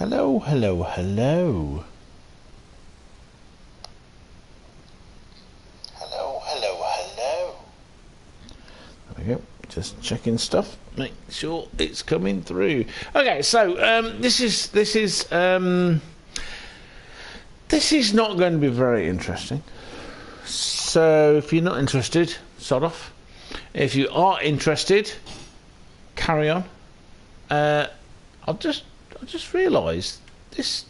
Hello, hello, hello. Hello, hello, hello. There we go. Just checking stuff. Make sure it's coming through. Okay, so this is not going to be very interesting. So if you're not interested, sod off. If you are interested, carry on. I just realised this.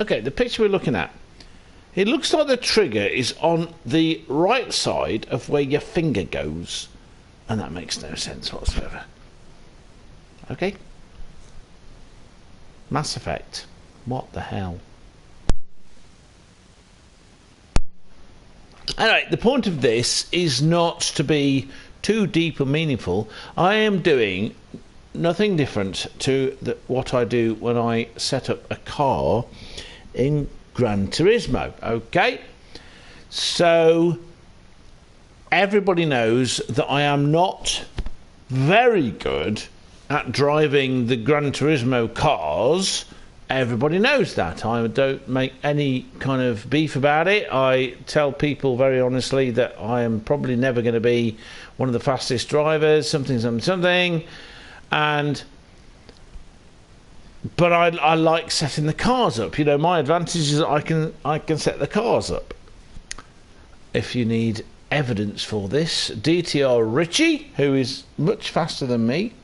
Okay, the picture we're looking at. It looks like the trigger is on the right side of where your finger goes, and that makes no sense whatsoever. Okay. Mass Effect. What the hell? Anyway, the point of this is not to be too deep or meaningful. I am doing nothing different to what I do when I set up a car in Gran Turismo. Okay? So, everybody knows that I am not very good at driving the Gran Turismo cars. Everybody knows that. I don't make any kind of beef about it. I tell people very honestly that I am probably never going to be one of the fastest drivers, something. But I like setting the cars up. You know, my advantage is that I can set the cars up. If you need evidence for this, DTR Richie, who is much faster than me,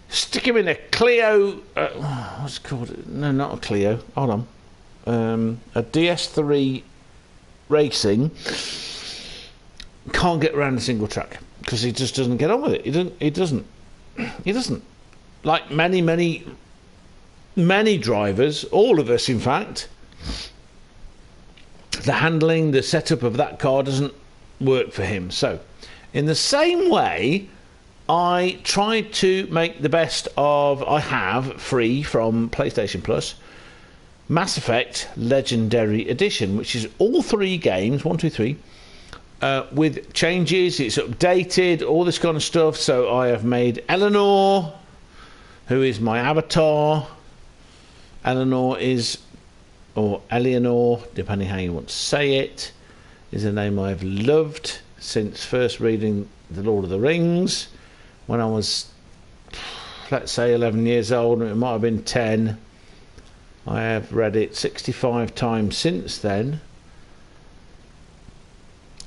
stick him in a Clio. What's it called? No, not a Clio. Hold on. A DS3 Racing. Can't get around a single track because he just doesn't get on with it. He doesn't. Like many drivers, all of us, in fact. The handling, the setup of that car doesn't work for him. So, in the same way, I tried to make the best of. I have free from PlayStation Plus Mass Effect Legendary Edition, which is all 3 games, 1, 2, 3, with changes. It's updated, all this kind of stuff. So I have made Eleanor, who is my avatar. Eleanor is, or Eleanor, depending how you want to say it, is a name I've loved since first reading The Lord of the Rings. When I was, let's say, 11 years old, it might have been 10. I have read it 65 times since then.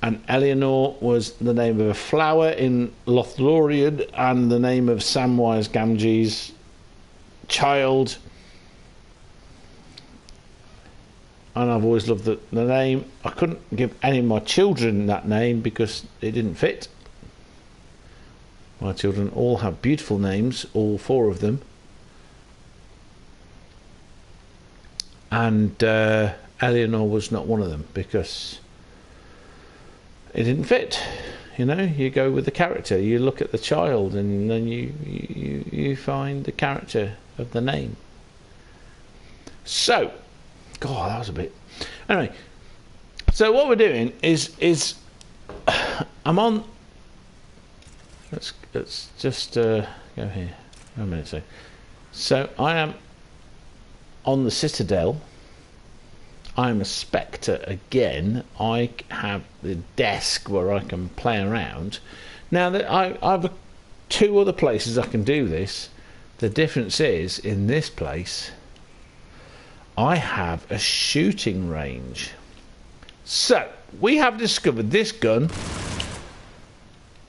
And Eleanor was the name of a flower in Lothlorien and the name of Samwise Gamgee's child. And I've always loved the name. I couldn't give any of my children that name because it didn't fit. My children all have beautiful names, all 4 of them. And Eleanor was not one of them because it didn't fit. You know, you go with the character. You look at the child and then you find the character of the name. So, God, that was a bit... Anyway, so what we're doing is I'm on... Let's just go here. Wait a minute. So I am on the Citadel. I'm a Spectre again. I have the desk where I can play around. Now that I have 2 other places I can do this. The difference is in this place I have a shooting range. So we have discovered this gun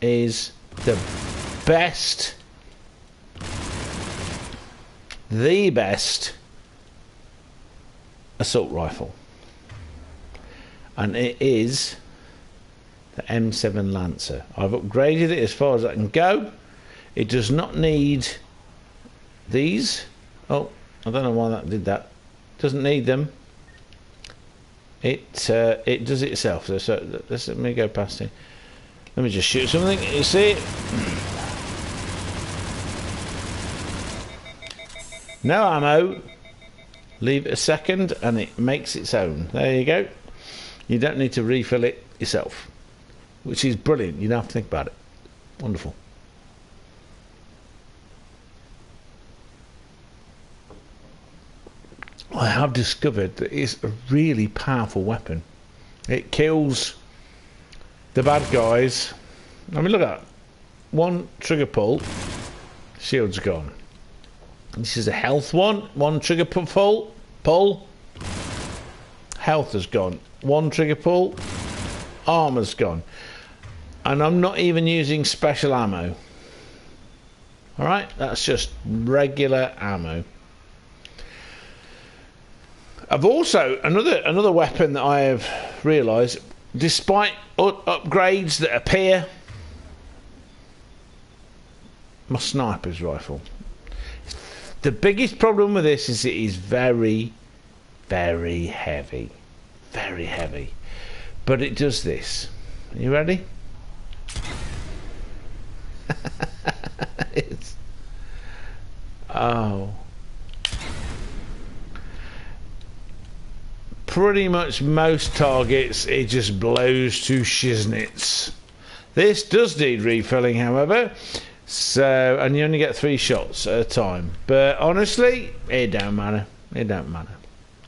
is the best assault rifle, and it is the M7 Lancer. I've upgraded it as far as I can go. It does not need these. Oh, I don't know why that did that. Doesn't need them. It does it itself. So let me go past it. Let me just shoot something. You see it? No ammo. Leave it a second and it makes its own. There you go. You don't need to refill it yourself, which is brilliant. You don't have to think about it. Wonderful. I have discovered that it's a really powerful weapon. It kills the bad guys. I mean, look at that. One trigger pull, shield's gone. This is a health one. One trigger pull, health has gone. One trigger pull, armor's gone. And I'm not even using special ammo. Alright, that's just regular ammo. I've also, another weapon that I have realised, despite upgrades that appear, my sniper's rifle. The biggest problem with this is it is very, very heavy. Very heavy. But it does this. Are you ready? Oh. Pretty much most targets it just blows to shiznits. This does need refilling, however, so, and you only get 3 shots at a time, but honestly it don't matter. It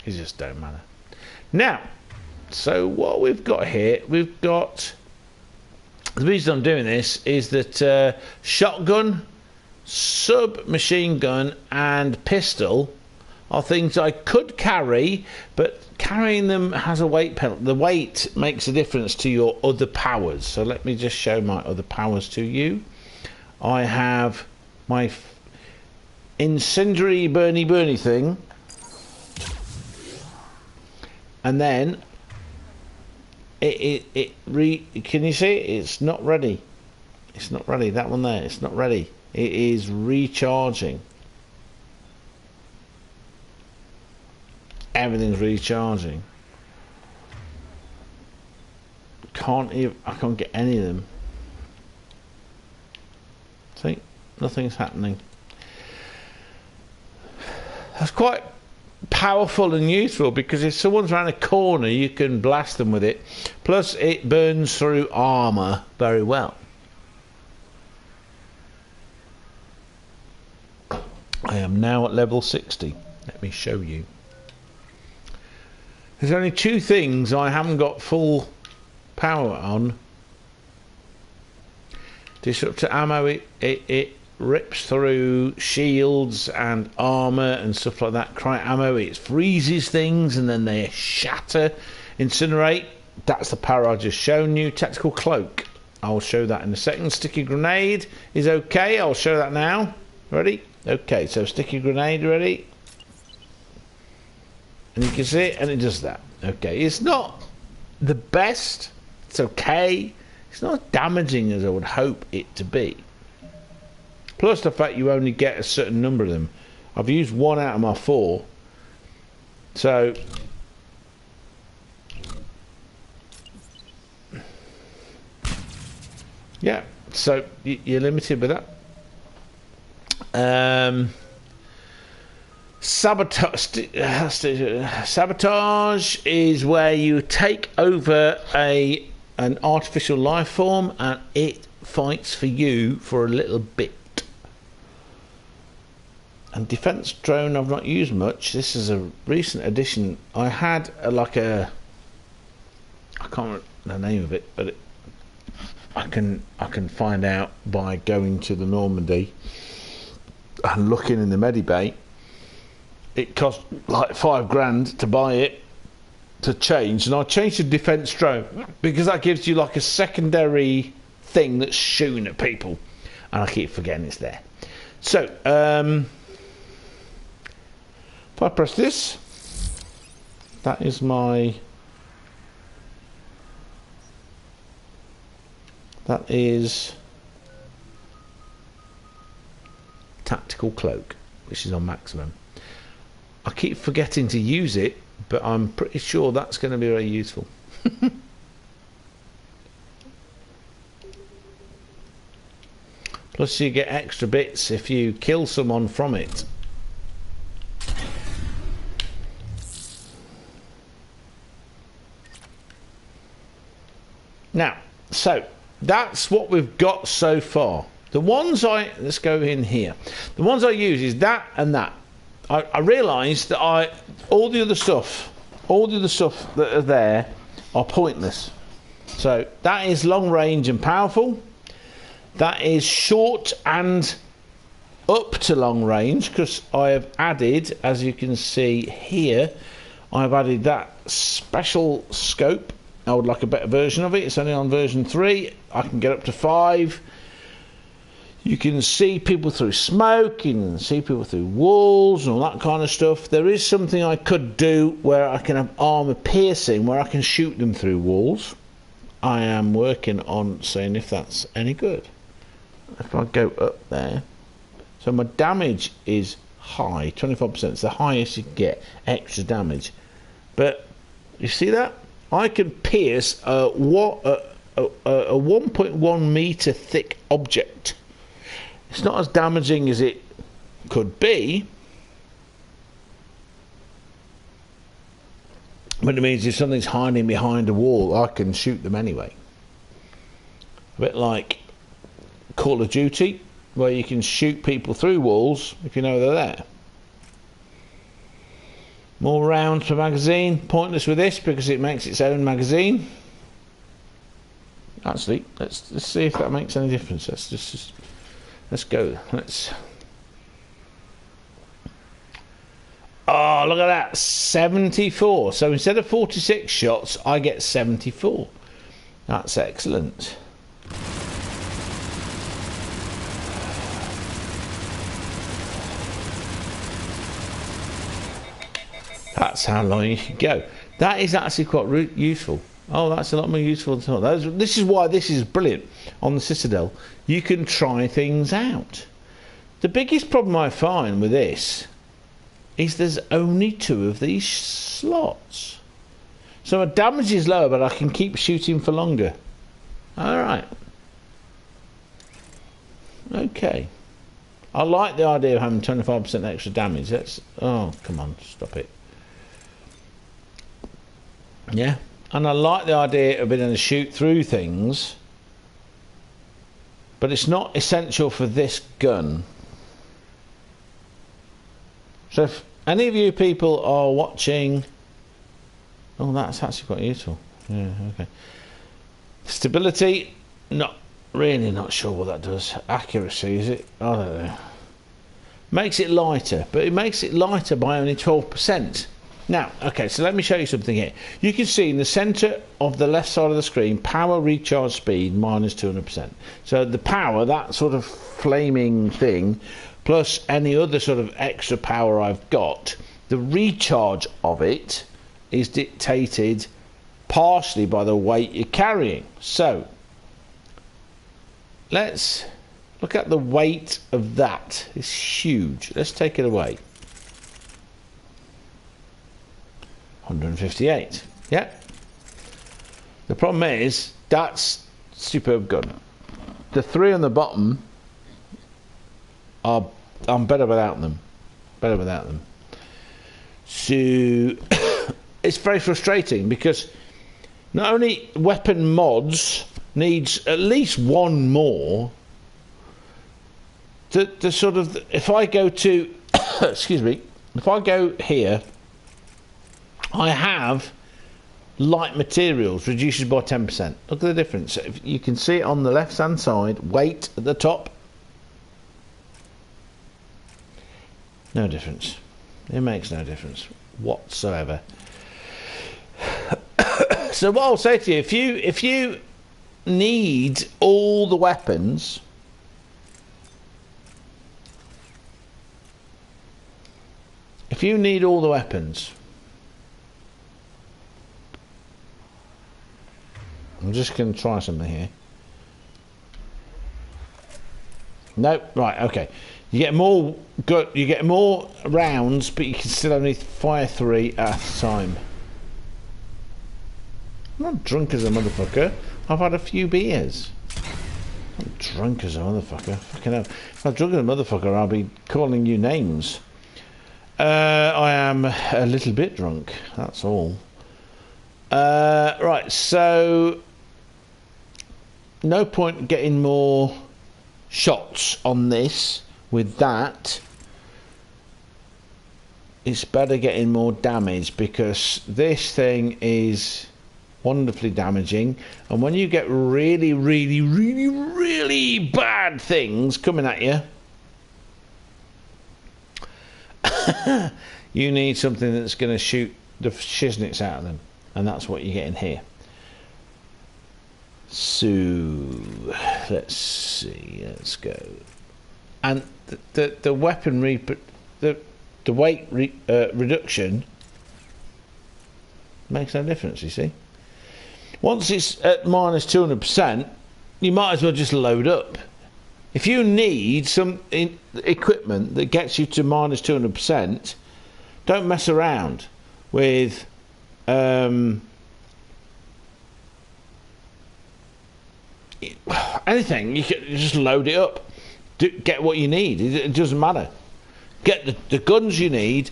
just don't matter. Now, so what we've got here, we've got, the reason I'm doing this is that shotgun, submachine gun and pistol are things I could carry, but carrying them has a weight penalty. The weight makes a difference to your other powers. So let me just show my other powers to you. I have my incendiary burny thing, and then can you see it? It's not ready. It's not ready. That one there, it's not ready. It is recharging. Everything's recharging. I can't get any of them. See, nothing's happening. That's quite powerful and useful because if someone's around a corner, you can blast them with it. Plus, it burns through armor very well. I am now at level 60. Let me show you. There's only 2 things I haven't got full power on. Disruptor ammo, it rips through shields and armor and stuff like that. Cryo ammo, it freezes things and then they shatter. Incinerate, that's the power I've just shown you. Tactical cloak, I'll show that in a second. Sticky grenade is okay, I'll show that now. Ready? Okay, so sticky grenade, ready? And you can see it, and it does that. Okay, it's not the best. It's okay. It's not as damaging as I would hope it to be. Plus the fact you only get a certain number of them. I've used 1 out of my 4. So yeah, so you're limited with that. Sabotage is where you take over an artificial life form and it fights for you for a little bit. And defense drone I've not used much. This is a recent addition. I had I can't remember the name of it, but I can find out by going to the Normandy and looking in the Medibay. It cost like $5 to buy it, to change, and I changed to defense drone because that gives you like a secondary thing that's shooting at people, and I keep forgetting it's there. So if I press this, that is my, that is tactical cloak, which is on maximum. I keep forgetting to use it, but I'm pretty sure that's going to be very useful. Plus you get extra bits if you kill someone from it. Now, so that's what we've got so far. The ones let's go in here. The ones I use is that and that. I realised that all the other stuff that are there are pointless. So that is long range and powerful. That is short and up to long range, because I have added, as you can see here, I've added that special scope. I would like a better version of it. It's only on version 3. I can get up to 5. You can see people through smoke, you can see people through walls and all that kind of stuff. There is something I could do where I can have armour piercing, where I can shoot them through walls. I am working on seeing if that's any good. If I go up there, so my damage is high, 24%. It's the highest you can get, extra damage. But you see that? I can pierce a 1.1 metre thick object. It's not as damaging as it could be, but it means if something's hiding behind a wall, I can shoot them anyway. A bit like Call of Duty, where you can shoot people through walls if you know they're there. More rounds per magazine. Pointless with this because it makes its own magazine. Actually, let's see if that makes any difference. Let's go. Oh, look at that. 74. So instead of 46 shots, I get 74. That's excellent. That's how long you can go. That is actually quite useful. Oh, that's a lot more useful than I thought. This is why this is brilliant on the Citadel. You can try things out. The biggest problem I find with this is there's only 2 of these slots. So my damage is lower, but I can keep shooting for longer. Alright. Okay. I like the idea of having 25% extra damage. Oh, come on, stop it. Yeah. And I like the idea of being able to shoot through things, but it's not essential for this gun. So if any of you people are watching... Oh, that's actually quite useful. Yeah, okay. Stability, not sure what that does. Accuracy, is it? I don't know. Makes it lighter, but it makes it lighter by only 12%. Now, okay, so let me show you something here. You can see in the centre of the left side of the screen, power recharge speed minus 200%. So the power, that sort of flaming thing, plus any other sort of extra power I've got, the recharge of it is dictated partially by the weight you're carrying. So let's look at the weight of that. It's huge. Let's take it away. 158. Yeah. The problem is that's superb gun. The 3 on the bottom are I'm better without them. Better without them. So it's very frustrating because not only weapon mods needs at least one more to sort of, if I go to excuse me, if I go here, I have light materials reduces by 10%. Look at the difference. If you can see it on the left hand side, weight at the top, no difference. It makes no difference whatsoever. So what I'll say to you, if you need all the weapons, I'm just going to try something here. Nope. Right. Okay. You get more good. You get more rounds, but you can still only fire 3 at a time. I'm not drunk as a motherfucker. I've had a few beers. I'm drunk as a motherfucker. Fucking hell. If I'm drunk as a motherfucker, I'll be calling you names. I am a little bit drunk. That's all. Right. So. No point getting more shots on this with that. it's better getting more damage, because this thing is wonderfully damaging, and when you get really, really, really, really bad things coming at you, you need something that's going to shoot the shiznits out of them, and that's what you get in here. So let's see, let's go. And the weaponry, the weight reduction makes no difference, you see. Once it's at minus 200%, you might as well just load up. If you need some equipment that gets you to minus 200%, don't mess around with anything. You can just load it up. Get what you need. It doesn't matter. Get the guns you need.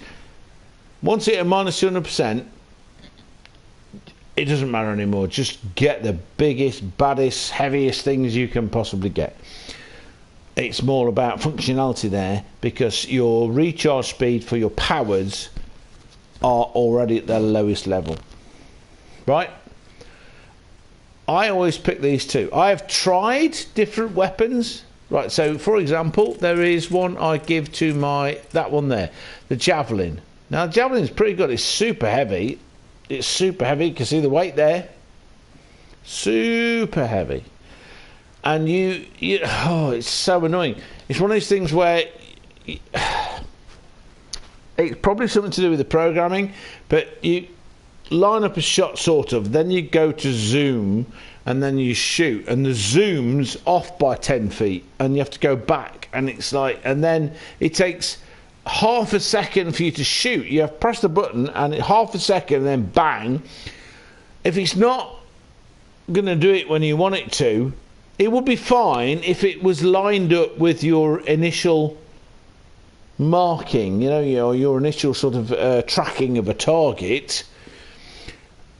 Once it's at minus 200%, it doesn't matter anymore. Just get the biggest, baddest, heaviest things you can possibly get. It's more about functionality there, because your recharge speed for your powers are already at their lowest level. Right? I always pick these two. I have tried different weapons. Right, so for example, there is one I give to that one there, the javelin. Now, the javelin is pretty good. It's super heavy. It's super heavy. You can see the weight there. Super heavy. And oh, it's so annoying. It's one of those things where it's probably something to do with the programming, but you line up a shot, sort of, then you go to zoom, and then you shoot, and the zoom's off by 10 feet, and you have to go back, and it's like, and then it takes half a second for you to shoot. You have to press the button, and half a second, and then bang. If it's not going to do it when you want it to, it would be fine if it was lined up with your initial marking, you know, your initial sort of tracking of a target.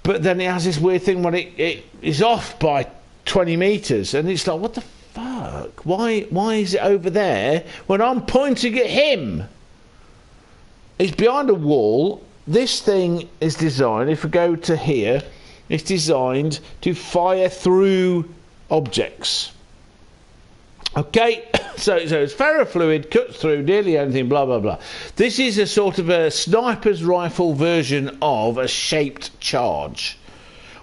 But then it has this weird thing when it is off by 20 meters, and it's like, what the fuck? Why is it over there when I'm pointing at him? It's behind a wall. This thing is designed, if we go to here, it's designed to fire through objects. Okay, so it's ferrofluid, cuts through nearly anything, blah blah blah. This is a sort of a sniper's rifle version of a shaped charge,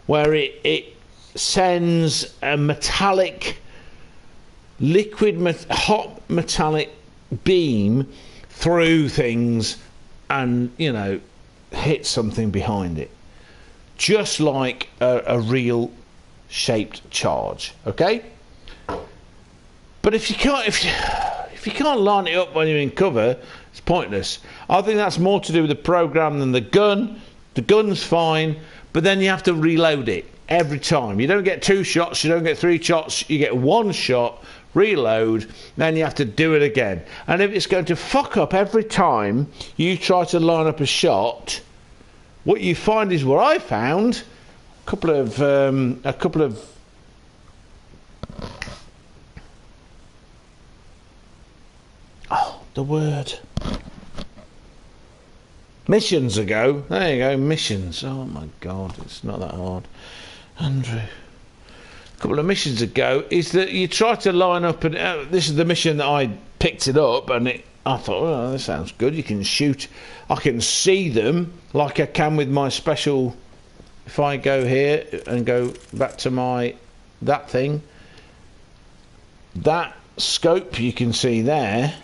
where it sends a metallic, hot metallic beam through things, and hit something behind it, just like a real shaped charge. Okay. But if you can't line it up when you're in cover, it's pointless. I think that's more to do with the program than the gun. The gun's fine, but then you have to reload it every time. You don't get 2 shots, you don't get 3 shots, you get 1 shot, reload, then you have to do it again. And if it's going to fuck up every time you try to line up a shot, what you find is what I found. A couple of the word missions ago. There you go, missions. Oh my God, it's not that hard, Andrew. A couple of missions ago is that you try to line up, and this is the mission that I picked it up, and I thought, oh, that sounds good. You can shoot. I can see them like I can with my special. If I go here and go back to that thing, that scope you can see there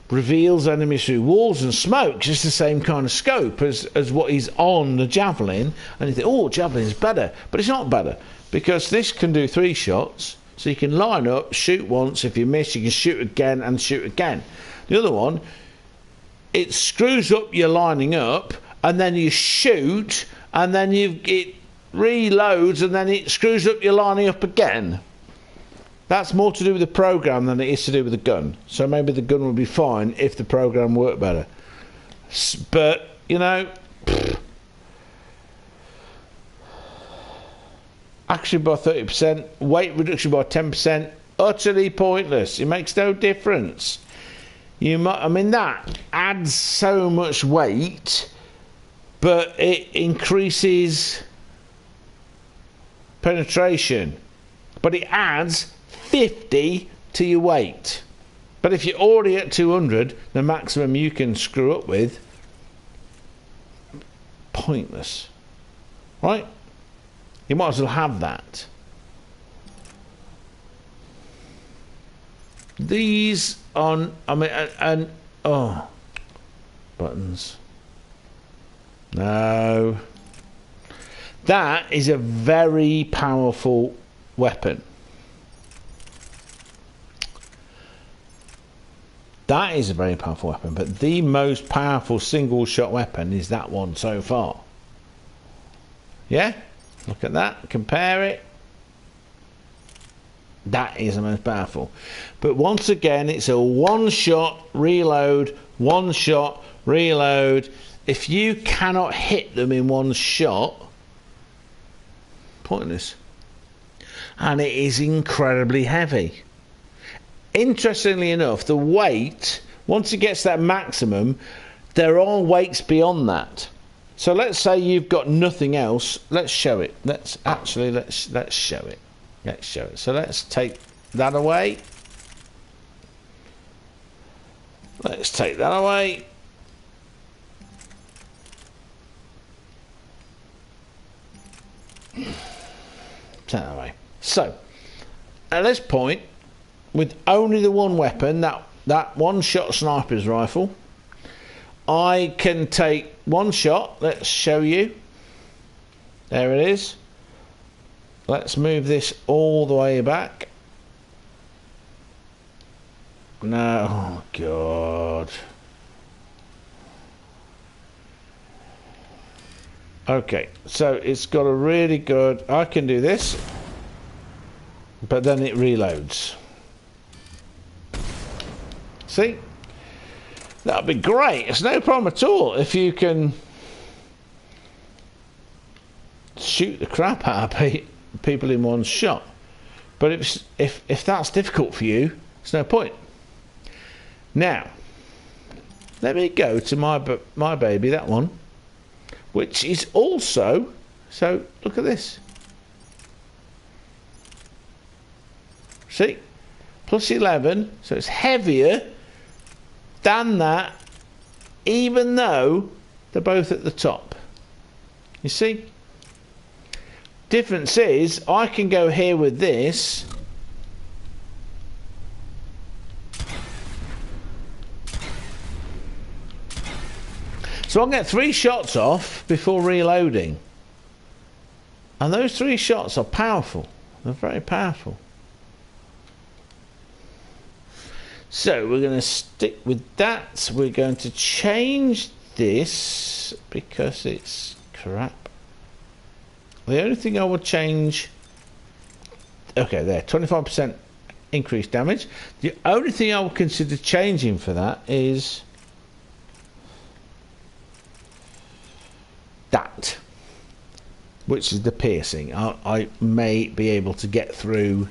reveals enemies through walls and smoke. It's the same kind of scope as what is on the javelin, and you think, oh, javelin's better, but it's not better, because this can do 3 shots, so you can line up, shoot once. If you miss, you can shoot again and shoot again. The other one, it screws up your lining up, and then you shoot, and then it reloads, and then it screws up your lining up again. That's more to do with the program than it is to do with the gun. So maybe the gun would be fine if the program worked better. But, action by 30%, weight reduction by 10%, utterly pointless. It makes no difference. You might, I mean, that adds so much weight, but it increases penetration. But it adds 50 to your weight. But if you're already at 200, the maximum you can screw up with, pointless. Right? You might as well have that. These on, I mean, and oh, buttons. No. That is a very powerful weapon. That is a very powerful weapon, but the most powerful single shot weapon is that one so far. Yeah? Look at that. Compare it. That is the most powerful. But once again, it's a one-shot reload, one-shot reload. If you cannot hit them in one shot, pointless. And it is incredibly heavy. Interestingly enough, the weight, once it gets that maximum, there are weights beyond that. So let's say you've got nothing else. Let's show it. Let's show it. Let's show it. So let's take that away. Let's take that away. Take that away. So at this point, with only the one weapon, that one-shot sniper's rifle, I can take one shot. Let's show you. There it is. Let's move this all the way back. No, oh God. Okay, so it's got a really good, I can do this, but then it reloads. See? That'd be great. It's no problem at all if you can shoot the crap out of people in one shot. But if that's difficult for you, it's no point. Now, let me go to my baby, that one, which is also, so look at this. See? Plus 11, so it's heavier than that, even though they're both at the top. You see? Difference is, I can go here with this. So I'll get 3 shots off before reloading. And those 3 shots are powerful. They're very powerful. So we're going to stick with that. We're going to change this because it's crap. The only thing I would change, okay, there, 25% increased damage. The only thing I would consider changing for that is that, which is the piercing. I may be able to get through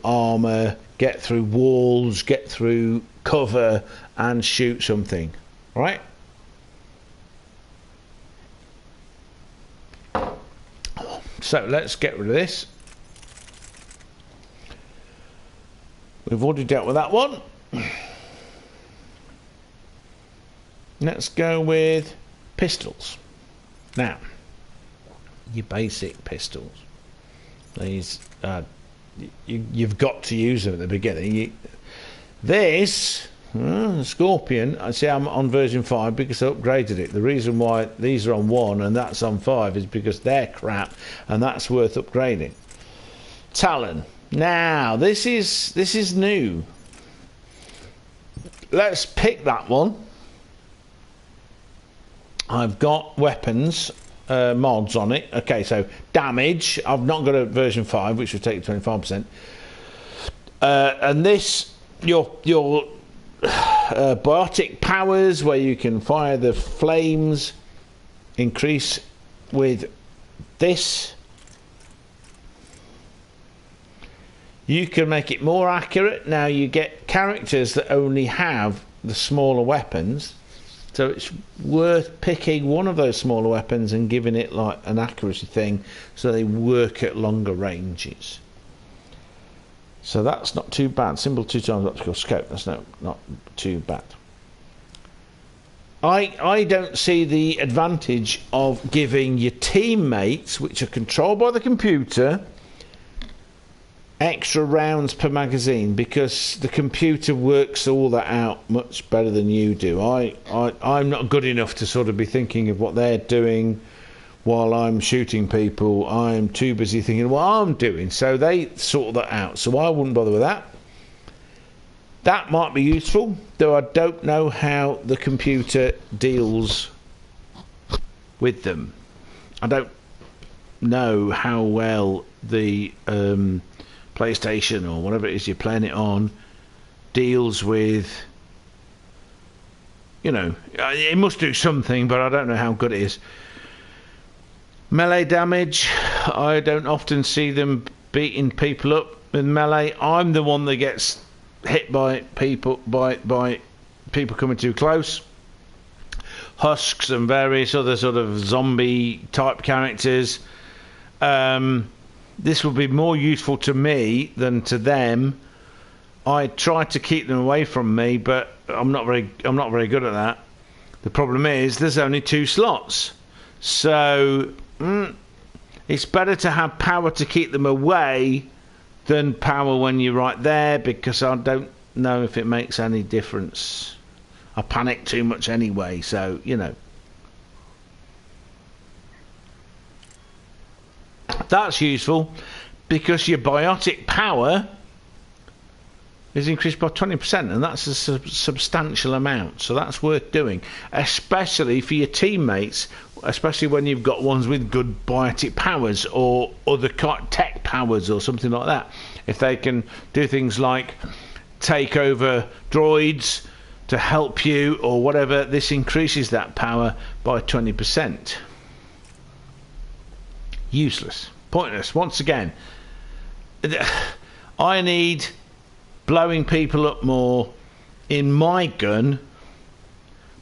armor, get through walls, get through cover and shoot something, right? So let's get rid of this. We've already dealt with that one. Let's go with pistols. Now, your basic pistols. These, you've got to use them at the beginning. This Scorpion, I see I'm on version 5 because I upgraded it. The reason why these are on 1 and that's on 5 is because they're crap and that's worth upgrading. Talon. Now, this is new. Let's pick that one. I've got weapons mods on it. Okay, so damage. I've not got a version 5, which will take 25%. And this, your biotic powers, where you can fire the flames, increase with this. You can make it more accurate. Now you get characters that only have the smaller weapons, so it's worth picking one of those smaller weapons and giving it like an accuracy thing so they work at longer ranges. So that's not too bad. Symbol 2 times optical scope, that's not too bad. I don't see the advantage of giving your teammates, which are controlled by the computer, extra rounds per magazine, because the computer works all that out much better than you do. I'm not good enough to sort of be thinking of what they're doing while I'm shooting people. I'm too busy thinking what I'm doing, so they sort that out, so I wouldn't bother with that. That might be useful, though I don't know how the computer deals with them. I don't know how well the PlayStation or whatever it is you're playing it on deals with, you know, it must do something, but I don't know how good it is. Melee damage, I don't often see them beating people up with melee. I'm the one that gets hit by people coming too close. Husks and various other sort of zombie type characters. This will be more useful to me than to them. I try to keep them away from me, but I'm not very good at that. The problem is there's only 2 slots, so it's better to have power to keep them away than power when you're right there, because I don't know if it makes any difference. I panic too much anyway, so you know. That's useful because your biotic power is increased by 20%, and that's a substantial amount, so that's worth doing, especially for your teammates, especially when you've got ones with good biotic powers or other tech powers or something like that. If they can do things like take over droids to help you or whatever, this increases that power by 20%. Useless, pointless. Once again, I need blowing people up more in my gun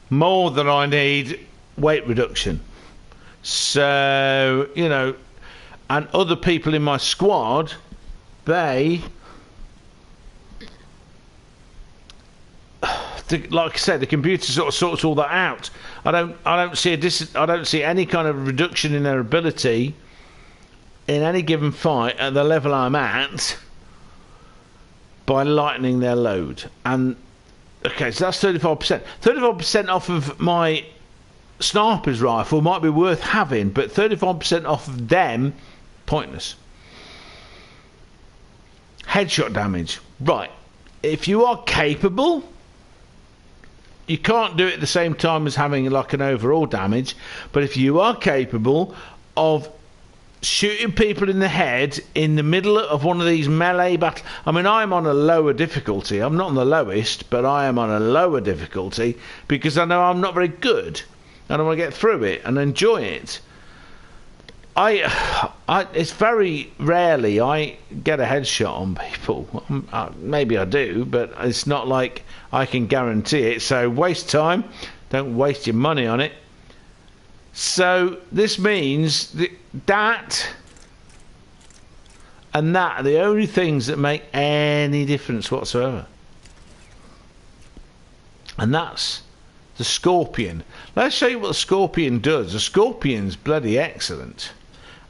more than I need weight reduction. So, you know, and other people in my squad, they, like I said, the computer sort of sorts all that out. I don't see any kind of reduction in their ability in any given fight at the level I'm at by lightening their load. And okay, so that's 35%. 35% off of my sniper's rifle might be worth having, but 35% off of them, pointless. Headshot damage, right? If you are capable, you can't do it at the same time as having like an overall damage, but if you are capable of shooting people in the head in the middle of one of these melee battles. I mean, I'm on a lower difficulty. I'm not on the lowest, but I am on a lower difficulty because I know I'm not very good and I want to get through it and enjoy it. It's very rarely I get a headshot on people. Maybe I do, but it's not like I can guarantee it. So waste time. Don't waste your money on it. So this means that and that are the only things that make any difference whatsoever. And that's the Scorpion. Let's show you what the Scorpion does. The Scorpion's bloody excellent.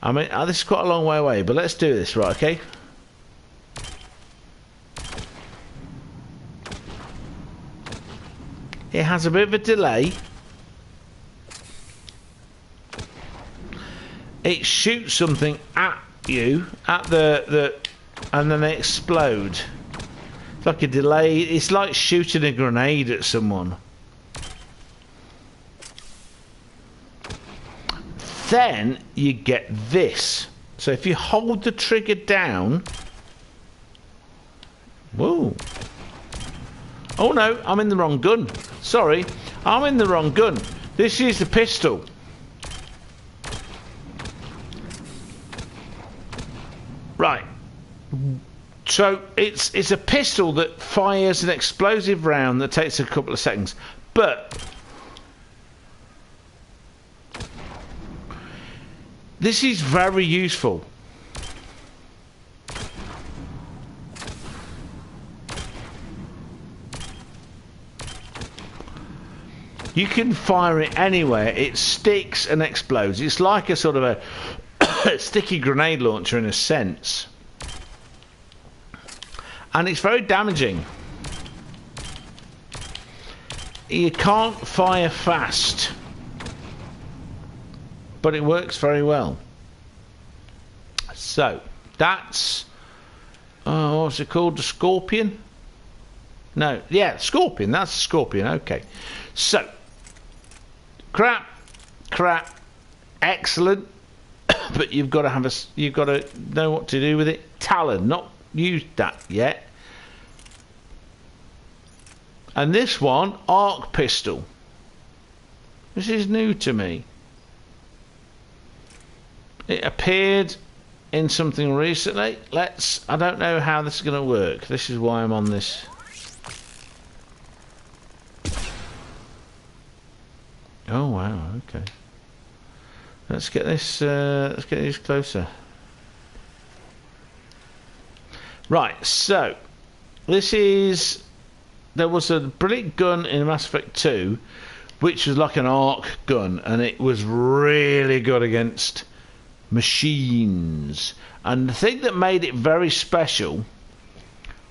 I mean, this is quite a long way away, but let's do this, right, okay? It has a bit of a delay. It shoots something at you, at the and then they explode. It's like a delay. It's like shooting a grenade at someone. Then you get this. So if you hold the trigger down, whoa! Oh no, I'm in the wrong gun. Sorry, I'm in the wrong gun. This is the pistol. Right. So it's a pistol that fires an explosive round that takes a couple of seconds, but this is very useful. You can fire it anywhere. It sticks and explodes. It's like a sort of a sticky grenade launcher in a sense. And it's very damaging. You can't fire fast, but it works very well. So that's what's it called? The Scorpion? No, yeah, Scorpion. That's the Scorpion. Okay, so crap, excellent. But you've got to know what to do with it. Talon, not used that yet. And this one, arc pistol. This is new to me. It appeared in something recently. I don't know how this is going to work. This is why I'm on this. Oh wow, okay. Let's get this closer. Right, so there was a brilliant gun in Mass Effect 2 which was like an arc gun, and it was really good against machines. And the thing that made it very special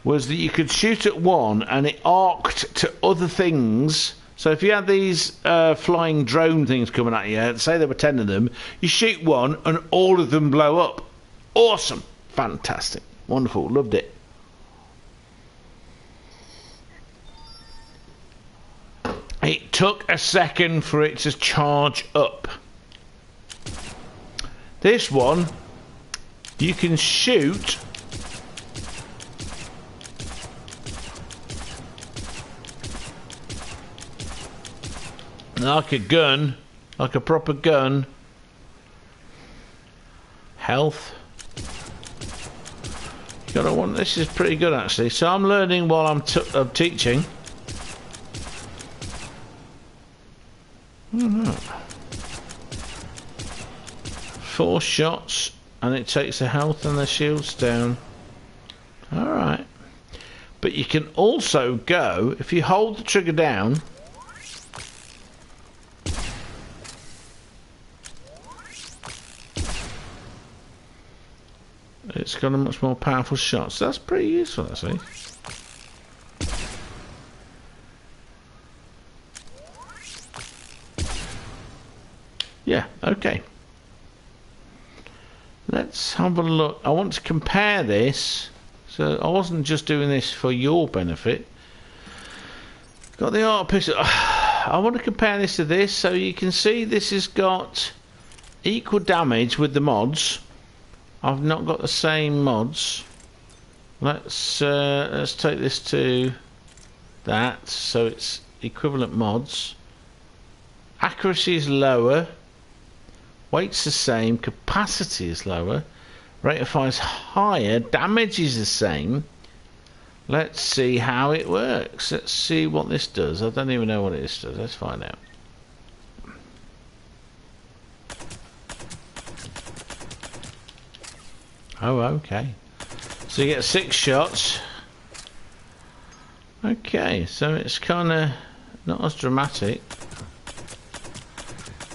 was that you could shoot at one and it arced to other things. So if you had these flying drone things coming at you, say there were 10 of them, you shoot one and all of them blow up. Awesome. Fantastic. Wonderful. Loved it. It took a second for it to charge up. This one, you can shoot like a gun, like a proper gun. Health. You gotta want. This is pretty good actually. So I'm learning while I'm teaching. Oh no. 4 shots, and it takes the health and the shields down. All right. But you can also go if you hold the trigger down. It's got a much more powerful shot, so that's pretty useful actually. Yeah, okay. Let's have a look. I want to compare this, so I wasn't just doing this for your benefit. Got the arc pistol. I want to compare this to this, so you can see this has got equal damage with the mods. I've not got the same mods. Let's take this to that, so it's equivalent mods. Accuracy is lower, weight's the same, capacity is lower, rate of fire is higher, damage is the same. Let's see how it works. Let's see what this does. I don't even know what it does. Let's find out. Oh, okay. So you get 6 shots. Okay, so it's kind of not as dramatic.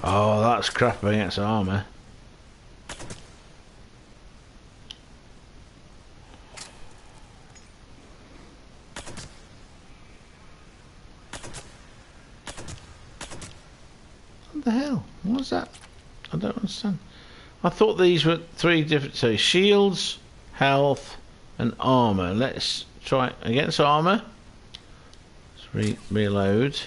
Oh, that's crap against armour. What the hell? What's that? I don't understand. I thought these were 3 different. So shields, health, and armour. Let's try against armour. Let's reload.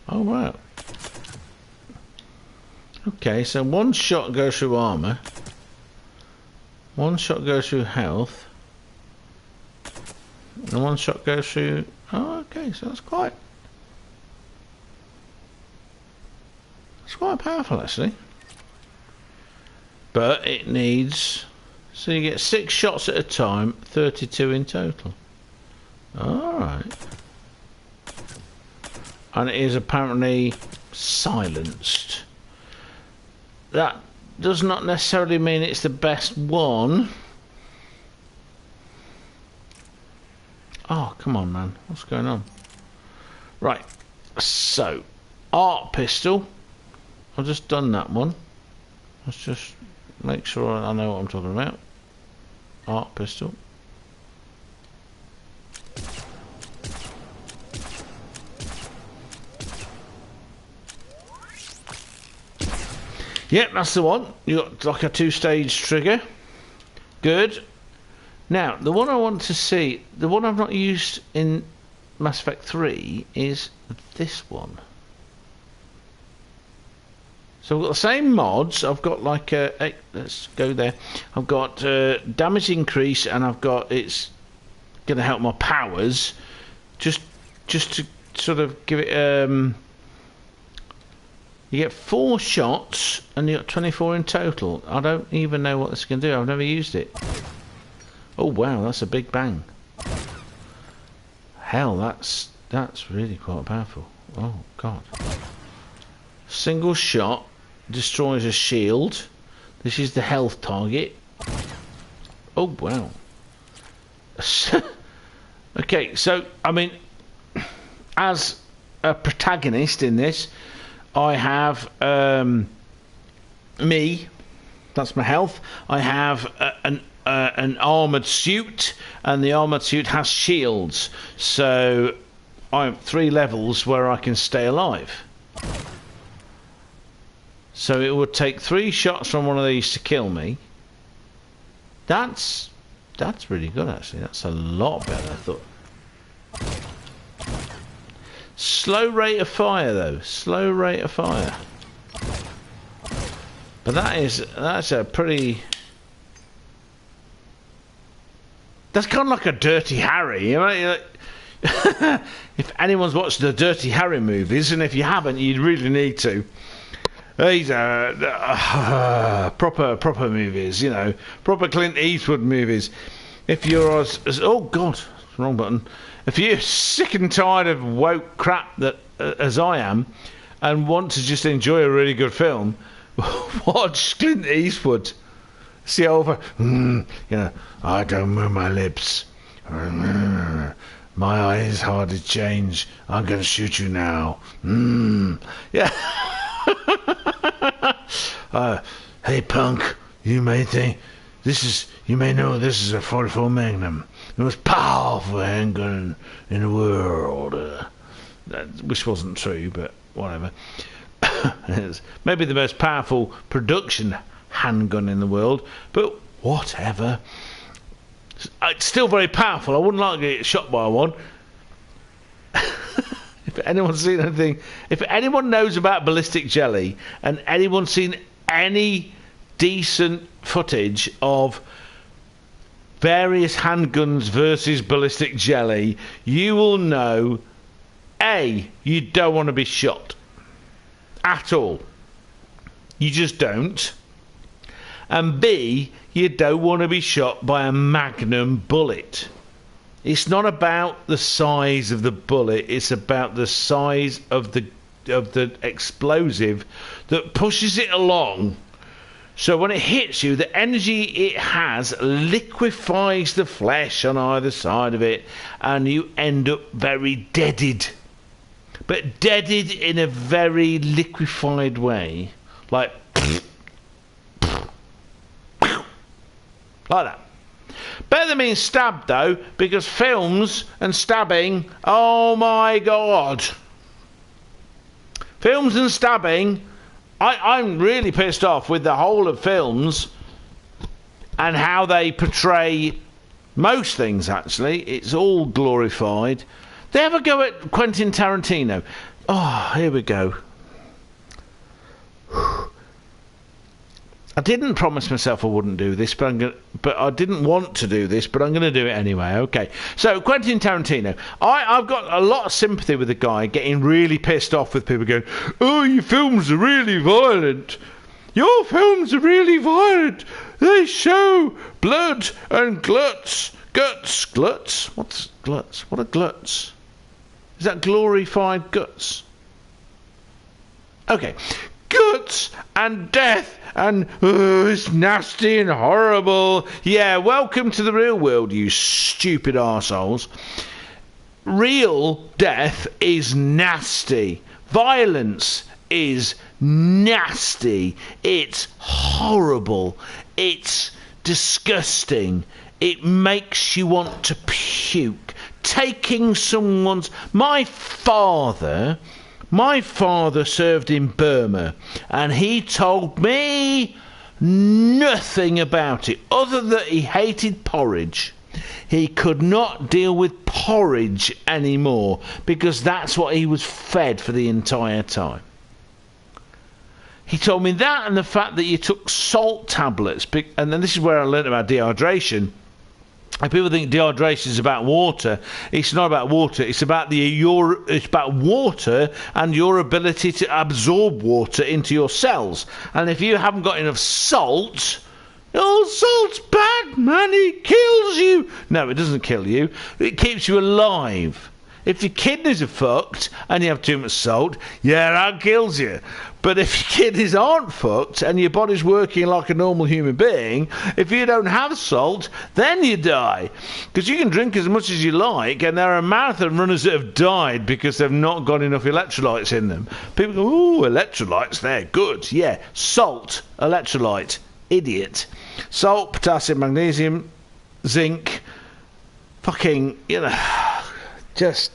Oh wow. Okay, so 1 shot goes through armour. 1 shot goes through health. And 1 shot goes through. Oh, okay, so that's quite. It's quite powerful actually, but it needs So you get 6 shots at a time, 32 in total. Alright. And it is apparently silenced. That does not necessarily mean it's the best one. Oh, come on, man. What's going on? Right. So, art pistol. I've just done that one. Let's just make sure I know what I'm talking about. Art pistol. Yep, that's the one. You got like a 2-stage trigger. Good. Now, the one I want to see, the one I've not used in Mass Effect 3 is this one. So I've got the same mods. I've got like a, let's go there. I've got damage increase, and I've got, it's going to help my powers. Just to sort of give it, you get 4 shots, and you got 24 in total. I don't even know what this can do. I've never used it. Oh wow, that's a big bang. Hell, that's really quite powerful. Oh god. Single shot destroys a shield. This is the health target. Oh wow. Okay, so I mean, as a protagonist in this, I have me. That's my health. I have an armoured suit, and the armoured suit has shields. So I have 3 levels where I can stay alive. So it would take 3 shots from one of these to kill me. That's really good actually. That's a lot better than I thought. Slow rate of fire though. Slow rate of fire. But that's a pretty. That's kind of like a Dirty Harry, you know. If anyone's watched the Dirty Harry movies, and if you haven't, you really need to. These are proper movies, you know, proper Clint Eastwood movies. If you're as oh god, wrong button. If you're sick and tired of woke crap that as I am, and want to just enjoy a really good film, watch Clint Eastwood. See over, you know, I don't move my lips. My eyes hardly change. I'm gonna shoot you now. Yeah. Hey punk, you may think you may know this is a 44 Magnum, the most powerful handgun in the world. Which wasn't true, but whatever. It's maybe the most powerful production handgun in the world, but whatever. It's still very powerful. I wouldn't like to get shot by one. If anyone's seen anything, if anyone knows about ballistic jelly, and anyone's seen any decent footage of various handguns versus ballistic jelly, you will know A, you don't want to be shot at all. You just don't. And B, you don't want to be shot by a magnum bullet. It's not about the size of the bullet, it's about the size of the explosive that pushes it along. So when it hits you, the energy it has liquefies the flesh on either side of it, and you end up very deaded. But deaded in a very liquefied way. Like that. Better than being stabbed though, because films and stabbing, oh my god. Films and stabbing, I'm really pissed off with the whole of films and how they portray most things actually. It's all glorified. They ever go at Quentin Tarantino? Oh, here we go. I didn't promise myself I wouldn't do this, but I didn't want to do this, but I'm going to do it anyway. Okay, so Quentin Tarantino. I've got a lot of sympathy with the guy getting really pissed off with people going, oh, your films are really violent. your films are really violent. They show blood and guts. Gluts? What's gluts? What are gluts? Is that glorified guts? Okay. Guts and death and it's nasty and horrible. Yeah, welcome to the real world, you stupid arseholes. Real death is nasty. Violence is nasty. It's horrible. It's disgusting. It makes you want to puke. Taking someone's... My father served in Burma, and he told me nothing about it, other than he hated porridge. He could not deal with porridge anymore, because that's what he was fed for the entire time. He told me that, and the fact that you took salt tablets, and then this is where I learned about dehydration. And people think dehydration is about water. It's not about water. It's about water and your ability to absorb water into your cells. And if you haven't got enough salt, salt's bad, man. It kills you. No, it doesn't kill you. It keeps you alive. If your kidneys are fucked and you have too much salt, yeah, that kills you. But if your kidneys aren't fucked and your body's working like a normal human being, if you don't have salt, then you die. Because you can drink as much as you like, and there are marathon runners that have died because they've not got enough electrolytes in them. People go, ooh, electrolytes, they're good. Yeah, salt, electrolyte, idiot. Salt, potassium, magnesium, zinc, fucking, just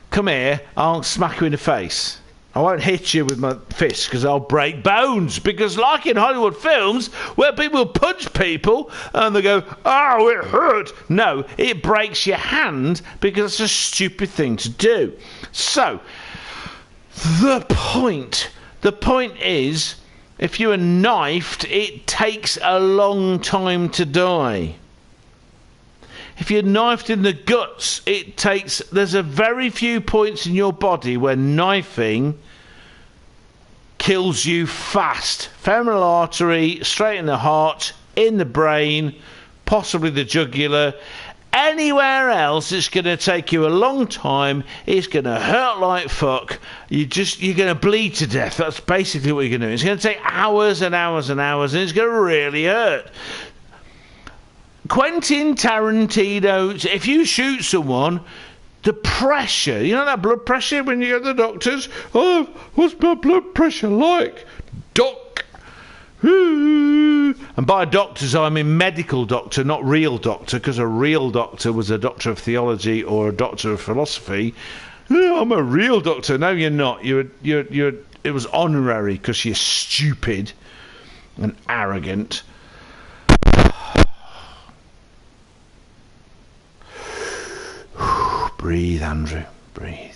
come here, I'll smack you in the face. I won't hit you with my fist because I'll break bones. Because like in Hollywood films where people punch people and they go, oh, it hurt. No, it breaks your hand because it's a stupid thing to do. So, the point is, if you are knifed, it takes a long time to die. If you're knifed in the guts, there's a very few points in your body where knifing kills you fast. Femoral artery, straight in the heart, in the brain, possibly the jugular. Anywhere else, it's going to take you a long time. It's going to hurt like fuck. You're going to bleed to death. That's basically what you're going to do. It's going to take hours and hours and hours, and it's going to really hurt. Quentin Tarantino, if you shoot someone, the pressure, you know that blood pressure when you go to the doctors? Oh, what's my blood pressure like? Doc. And by doctors, I mean medical doctor, not real doctor, because a real doctor was a doctor of theology or a doctor of philosophy. Oh, I'm a real doctor. No, you're not. It was honorary because you're stupid and arrogant. Breathe, Andrew. Breathe.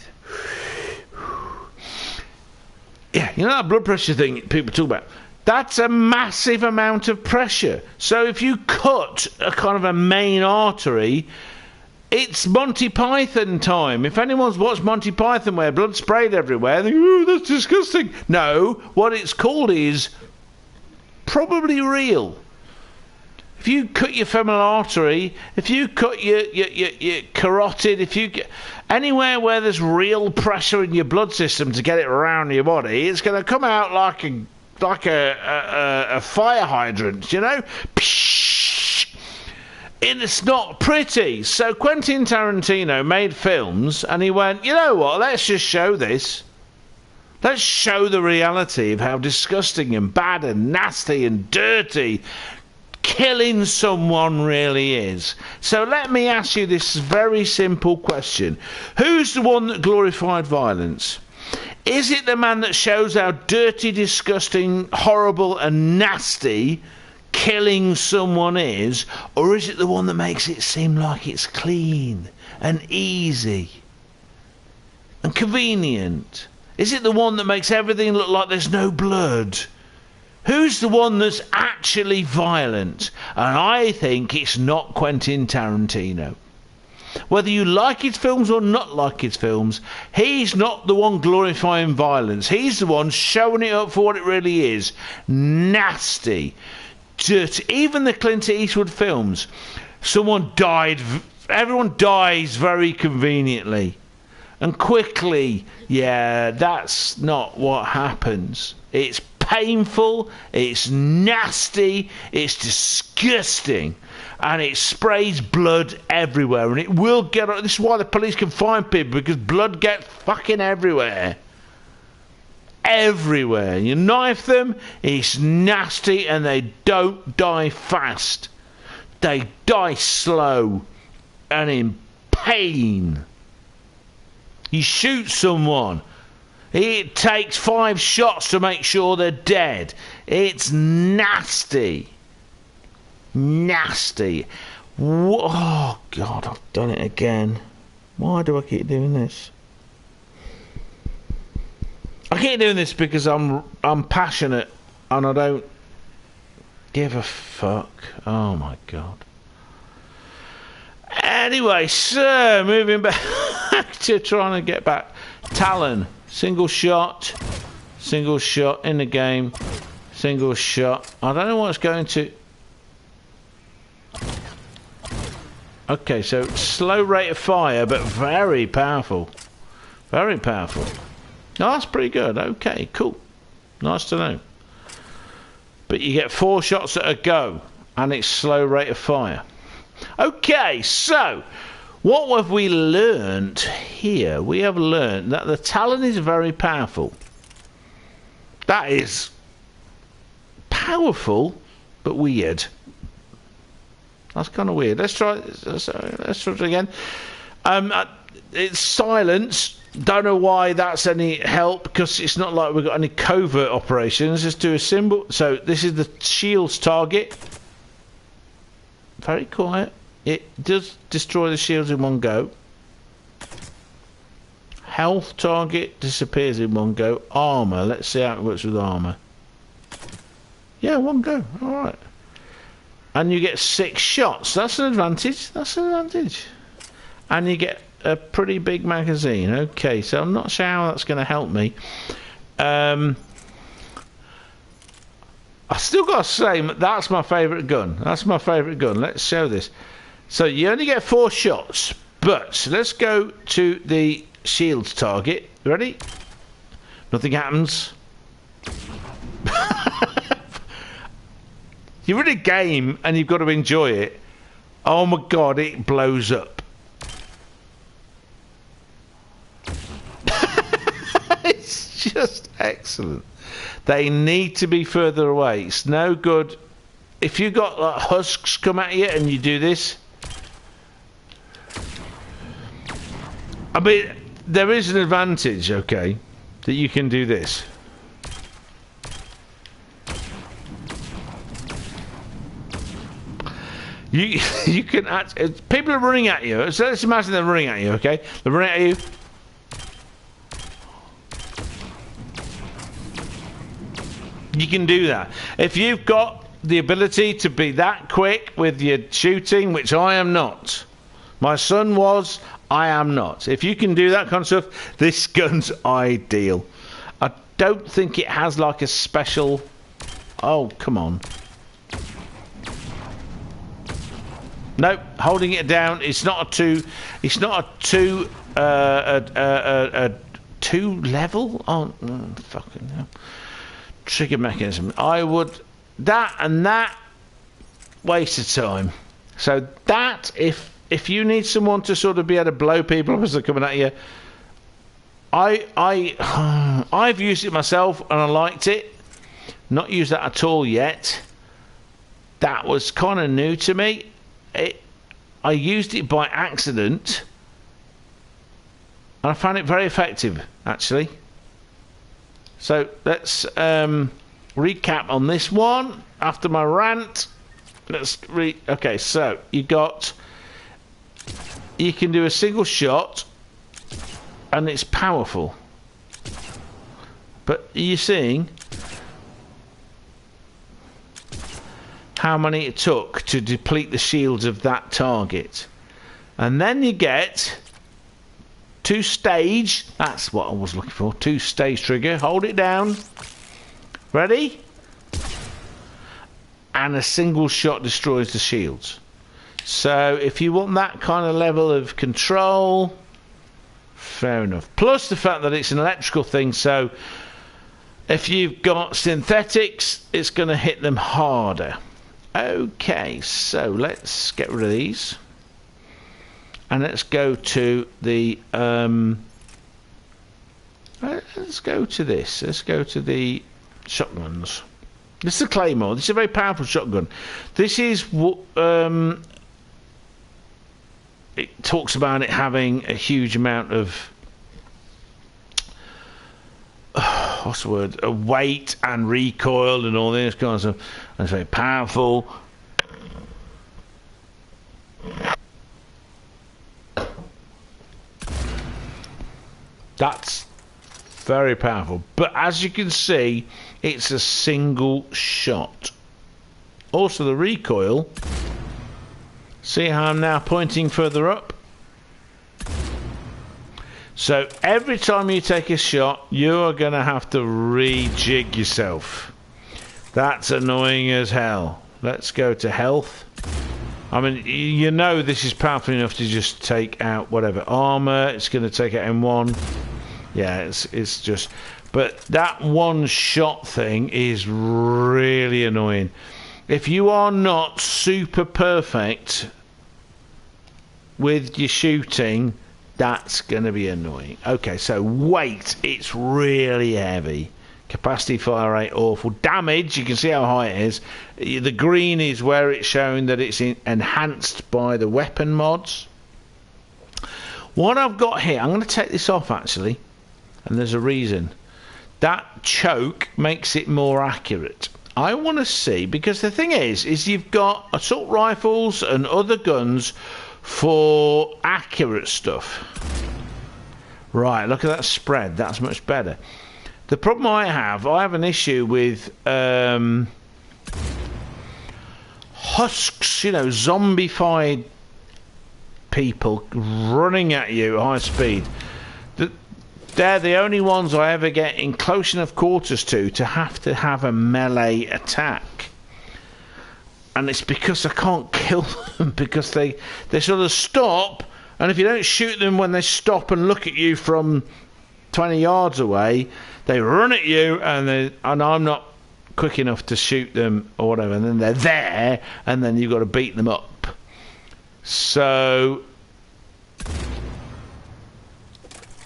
Yeah, you know that blood pressure thing people talk about? That's a massive amount of pressure. So if you cut a kind of a main artery, it's Monty Python time. If anyone's watched Monty Python where blood sprayed everywhere, they go, ooh, that's disgusting. No, what it's called is probably real. If you cut your femoral artery, if you cut your carotid, if you get anywhere where there's real pressure in your blood system to get it around your body, it's going to come out like a fire hydrant, you know? And it's not pretty. So Quentin Tarantino made films, and he went, you know what? Let's just show this. Let's show the reality of how disgusting and bad and nasty and dirty killing someone really is. So let me ask you this very simple question. Who's the one that glorified violence? Is it the man that shows how dirty, disgusting, horrible and nasty killing someone is? Or is it the one that makes it seem like it's clean and easy and convenient? Is it the one that makes everything look like there's no blood? Who's the one that's actually violent? And I think it's not Quentin Tarantino. Whether you like his films or not like his films, he's not the one glorifying violence. He's the one showing it up for what it really is. Nasty. Dirty. Even the Clint Eastwood films, someone died. Everyone dies very conveniently and quickly. Yeah, that's not what happens. It's painful, it's nasty, it's disgusting, and it sprays blood everywhere, and it will get. This is why the police can find people, because blood gets fucking everywhere. Everywhere. You knife them, it's nasty, and they don't die fast. They die slow and in pain. You shoot someone, it takes 5 shots to make sure they're dead. It's nasty. Nasty. Oh, God, I've done it again. Why do I keep doing this? I keep doing this because I'm passionate and I don't give a fuck. Oh, my God. Anyway, so, moving back to trying to get back. Talon. Single shot in the game, single shot. I don't know what it's going to. Okay, so slow rate of fire, but very powerful. Very powerful. Oh, that's pretty good. Okay, cool. Nice to know. But you get 4 shots at a go, and it's slow rate of fire. Okay, so what have we learned here? We have learned that the Talon is very powerful. That is powerful, but weird. That's kind of weird. Let's try it again. It's silence. Don't know why that's any help, because it's not like we've got any covert operations. Let's do a symbol. So this is the shield's target. Very quiet. It does destroy the shields in one go. Health target disappears in one go. Armour. Let's see how it works with armour. Yeah, one go. Alright. And you get 6 shots. That's an advantage. That's an advantage. And you get a pretty big magazine. Okay, so I'm not sure how that's going to help me. I still got to say, that's my favourite gun. That's my favourite gun. Let's show this. So you only get 4 shots, but let's go to the shield's target. Ready? Nothing happens. You're in a game and you've got to enjoy it. Oh my God, it blows up. It's just excellent. They need to be further away. It's no good if you got like husks come at you and you do this. I mean, there is an advantage, okay, that you can do this. You can people are running at you. So let's imagine they're running at you, okay? They're running at you. You can do that. If you've got the ability to be that quick with your shooting, which I am not. My son was, I am not. If you can do that kind of stuff, this gun's ideal. I don't think it has like a special... Oh, come on. Nope, holding it down. It's not a 2. It's not a 2 level. Oh, fucking hell. Trigger mechanism. I would that and that waste of time. So that if you need someone to sort of be able to blow people up as they're coming at you, I've used it myself and I liked it. Not used that at all yet. That was kind of new to me. I used it by accident and I found it very effective, actually. So let's recap on this one after my rant. Okay, so you can do a single shot and it's powerful. But you're seeing how many it took to deplete the shields of that target. And then you get 2-stage. That's what I was looking for. 2-stage trigger. Hold it down. Ready? And a single shot destroys the shields. So if you want that kind of level of control, fair enough. Plus the fact that it's an electrical thing, so if you've got synthetics, it's going to hit them harder. Okay, so let's get rid of these. And let's go to the... let's go to this. Let's go to the shotguns. This is a Claymore. This is a very powerful shotgun. This is what... it talks about it having a huge amount of... what's the word? A weight and recoil and all this kind of stuff. And it's very powerful. That's very powerful. But as you can see, it's a single shot. Also the recoil. See how I'm now pointing further up? So every time you take a shot, you're going to have to rejig yourself. That's annoying as hell. Let's go to health. I mean, you know this is powerful enough to just take out whatever armor. It's going to take out M1. Yeah, it's just... But that one shot thing is really annoying. If you are not super perfect with your shooting, that's going to be annoying. Okay, so weight, it's really heavy. Capacity, fire rate, awful. Damage, you can see how high it is. The green is where it's showing that it's enhanced by the weapon mods. What I've got here, I'm going to take this off actually, and there's a reason. That choke makes it more accurate. I want to see, because the thing is you've got assault rifles and other guns for accurate stuff. Right, look at that spread. That's much better. The problem I have an issue with husks, you know, zombified people running at you at high speed. They're the only ones I ever get in close enough quarters to have a melee attack. And it's because I can't kill them, because they sort of stop, and if you don't shoot them when they stop and look at you from 20 yards away, they run at you, and I'm not quick enough to shoot them or whatever, and then they're there, and then you've got to beat them up. So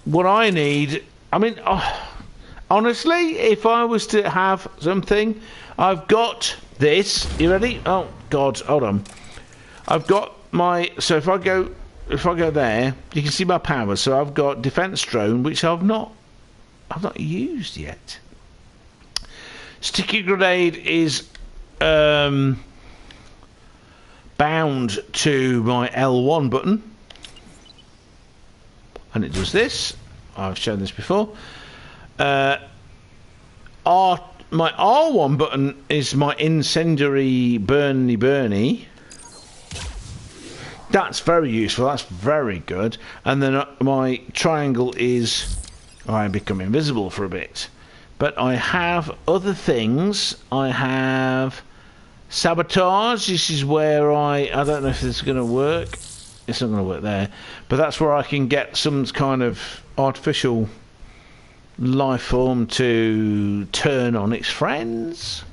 what I need, I mean, honestly, if I was to have something, I've got this. You ready? Oh God, hold on. I've got my. So if I go there, you can see my power. So I've got defense drone, which I've not used yet. Sticky grenade is bound to my L1 button, and it does this. I've shown this before. My R1 button is my incendiary burny. That's very useful. That's very good. And then my triangle is I become invisible for a bit. But I have other things. I have sabotage. This is where I don't know if this is going to work. It's not going to work there. But that's where I can get some kind of artificial life form to turn on its friends.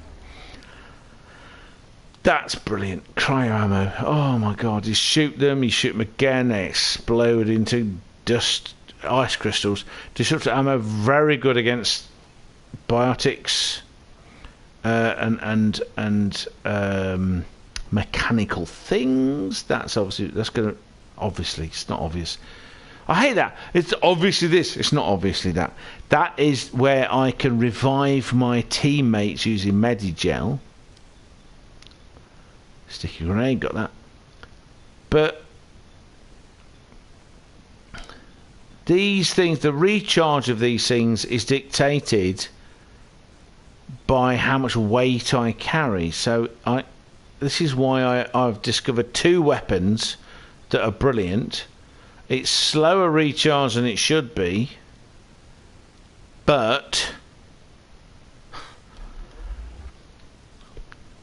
That's brilliant. Cryo ammo. Oh my God. You shoot them again, they explode into dust, ice crystals. Disruptor ammo, very good against biotics and mechanical things. That's gonna obviously, it's not obvious. I hate that. It's obviously this. It's not obviously that. That is where I can revive my teammates using Medigel. Sticky grenade, got that. But these things, the recharge of these things is dictated by how much weight I carry. So this is why I've discovered two weapons that are brilliant. It's slower recharge than it should be, but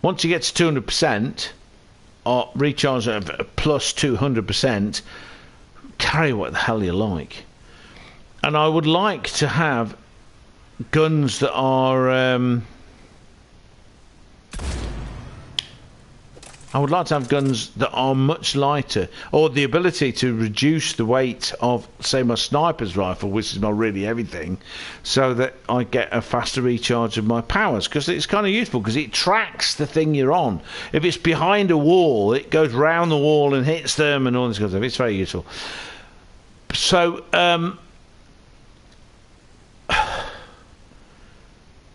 once you get to 200% or recharge at plus 200%, carry what the hell you like. And I would like to have guns that are I would like to have guns that are much lighter, or the ability to reduce the weight of, say, my sniper's rifle, which is my really heavy thing, so that I get a faster recharge of my powers, because it's kind of useful, because it tracks the thing you're on. If it's behind a wall, it goes round the wall and hits them and all this kind of stuff. It's very useful. So,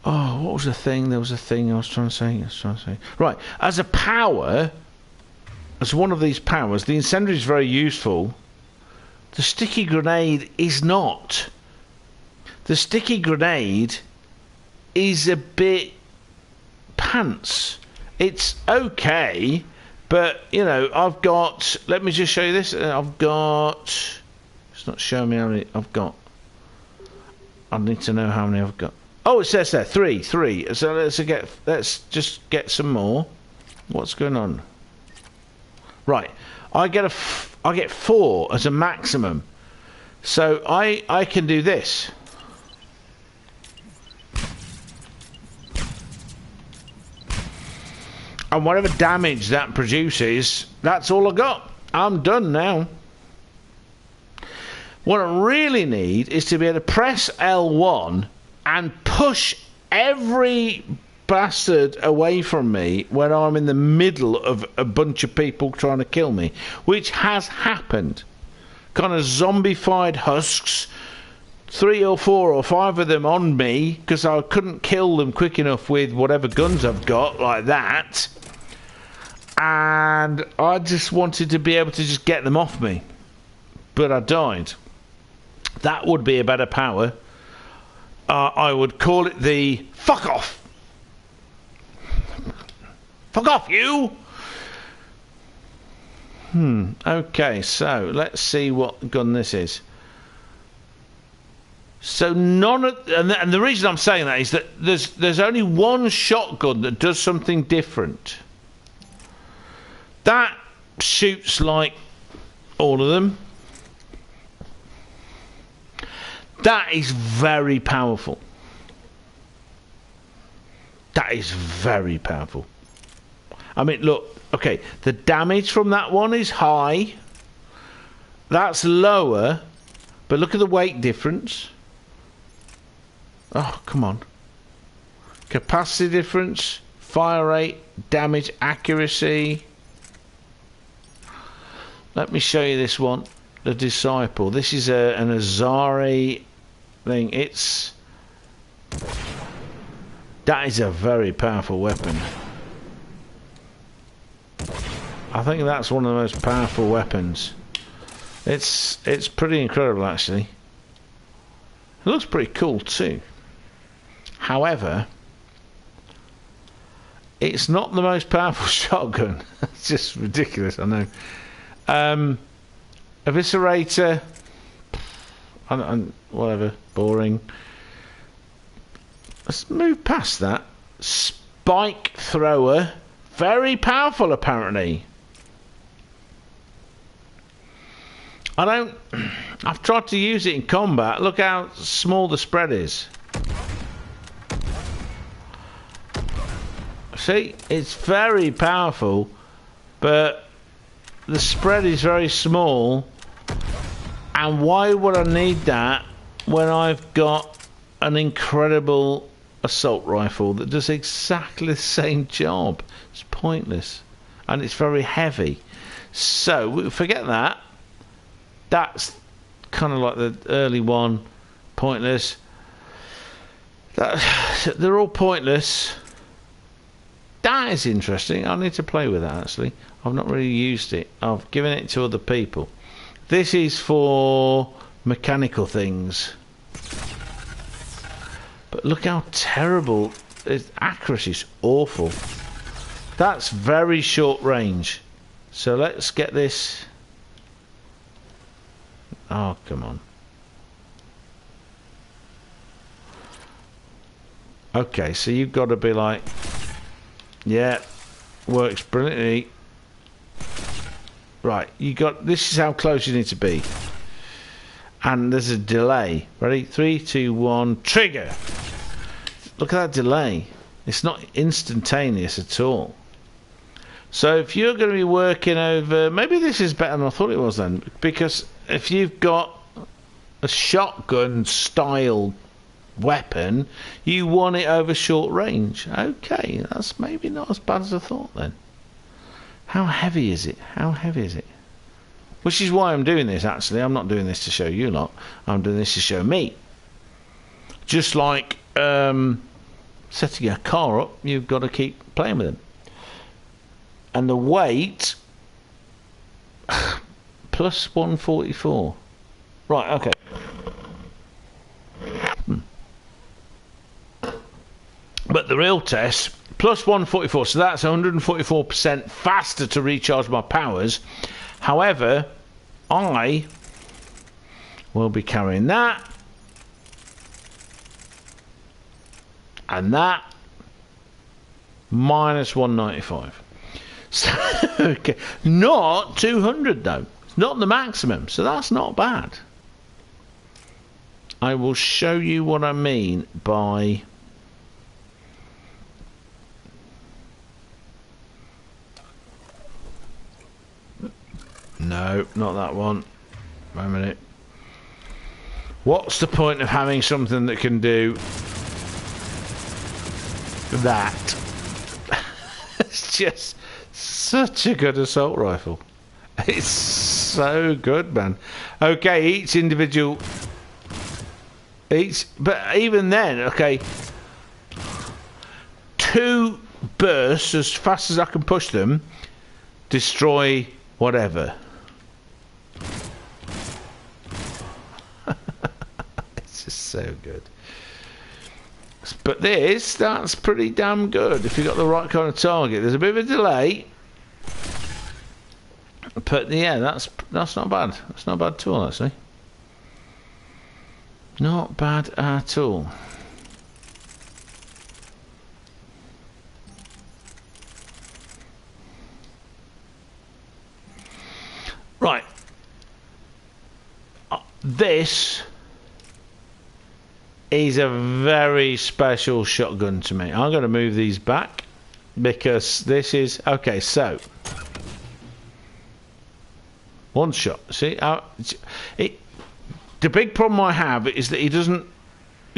oh, what was the thing? There was a thing I was trying to say. Right, as a power, as one of these powers, the incendiary is very useful. The sticky grenade is not. The sticky grenade is a bit pants. It's okay, but, you know, I've got... Let me just show you this. I've got... It's not showing me how many I've got. I need to know how many I've got. Oh, it says there, three. So let's just get some more. What's going on? Right, I get 4 as a maximum. So I can do this. And whatever damage that produces, that's all I got. I'm done now. What I really need is to be able to press L1 and push every bastard away from me when I'm in the middle of a bunch of people trying to kill me, which has happened. Kind of zombified husks, 3 or 4 or 5 of them on me, because I couldn't kill them quick enough with whatever guns I've got, like that. And I just wanted to be able to just get them off me. But I died. That would be a better power. I would call it the fuck off. Fuck off, you! Okay, so let's see what gun this is. So none of... And the reason I'm saying that is that there's only one shotgun that does something different. That shoots like all of them. That is very powerful. That is very powerful. I mean, look, okay, the damage from that one is high. That's lower, but look at the weight difference. Oh, come on. Capacity difference, fire rate, damage accuracy. Let me show you this one. The Disciple. This is an Azari thing. That is a very powerful weapon. I think that's one of the most powerful weapons. It's pretty incredible, actually. It looks pretty cool too. However, it's not the most powerful shotgun. It's just ridiculous, I know. Eviscerator, whatever, boring. Let's move past that. Spike thrower, very powerful apparently. I've tried to use it in combat. Look how small the spread is. See, it's very powerful, but the spread is very small. And why would I need that when I've got an incredible assault rifle that does exactly the same job? It's pointless. And it's very heavy. So, forget that. That's kind of like the early one. Pointless. They're all pointless. That is interesting. I need to play with that, actually. I've not really used it. I've given it to other people. This is for mechanical things. But look how terrible. Its accuracy is awful. That's very short range. So let's get this. Oh, come on. Okay, so you've got to be like, yeah, works brilliantly. Right, this is how close you need to be. And there's a delay. Ready? 3, 2, 1, trigger. Look at that delay. It's not instantaneous at all. So if you're going to be working over... Maybe this is better than I thought it was then. Because if you've got a shotgun style weapon, you want it over short range. Okay, that's maybe not as bad as I thought then. How heavy is it? How heavy is it? Which is why I'm doing this, actually. I'm not doing this to show you lot. I'm doing this to show me. Just like setting a car up, you've got to keep playing with them. And the weight... plus 144. Right, okay. But the real test, plus 144, so that's 144% faster to recharge my powers. However, I will be carrying that and that minus 195. So, okay, not 200 though. It's not the maximum, so that's not bad. I will show you what I mean by... No, not that one. Wait a minute. What's the point of having something that can do that? It's just such a good assault rifle. It's so good, man. Okay, each individual... But even then, okay... 2 bursts, as fast as I can push them, destroy whatever. It's just so good. But that's pretty damn good if you've got the right kind of target. There's a bit of a delay, but yeah, that's not bad. That's not bad at all, actually. Not bad at all. Right. This is a very special shotgun to me. I'm going to move these back because this is... Okay, so... One shot. See? The big problem I have is that he doesn't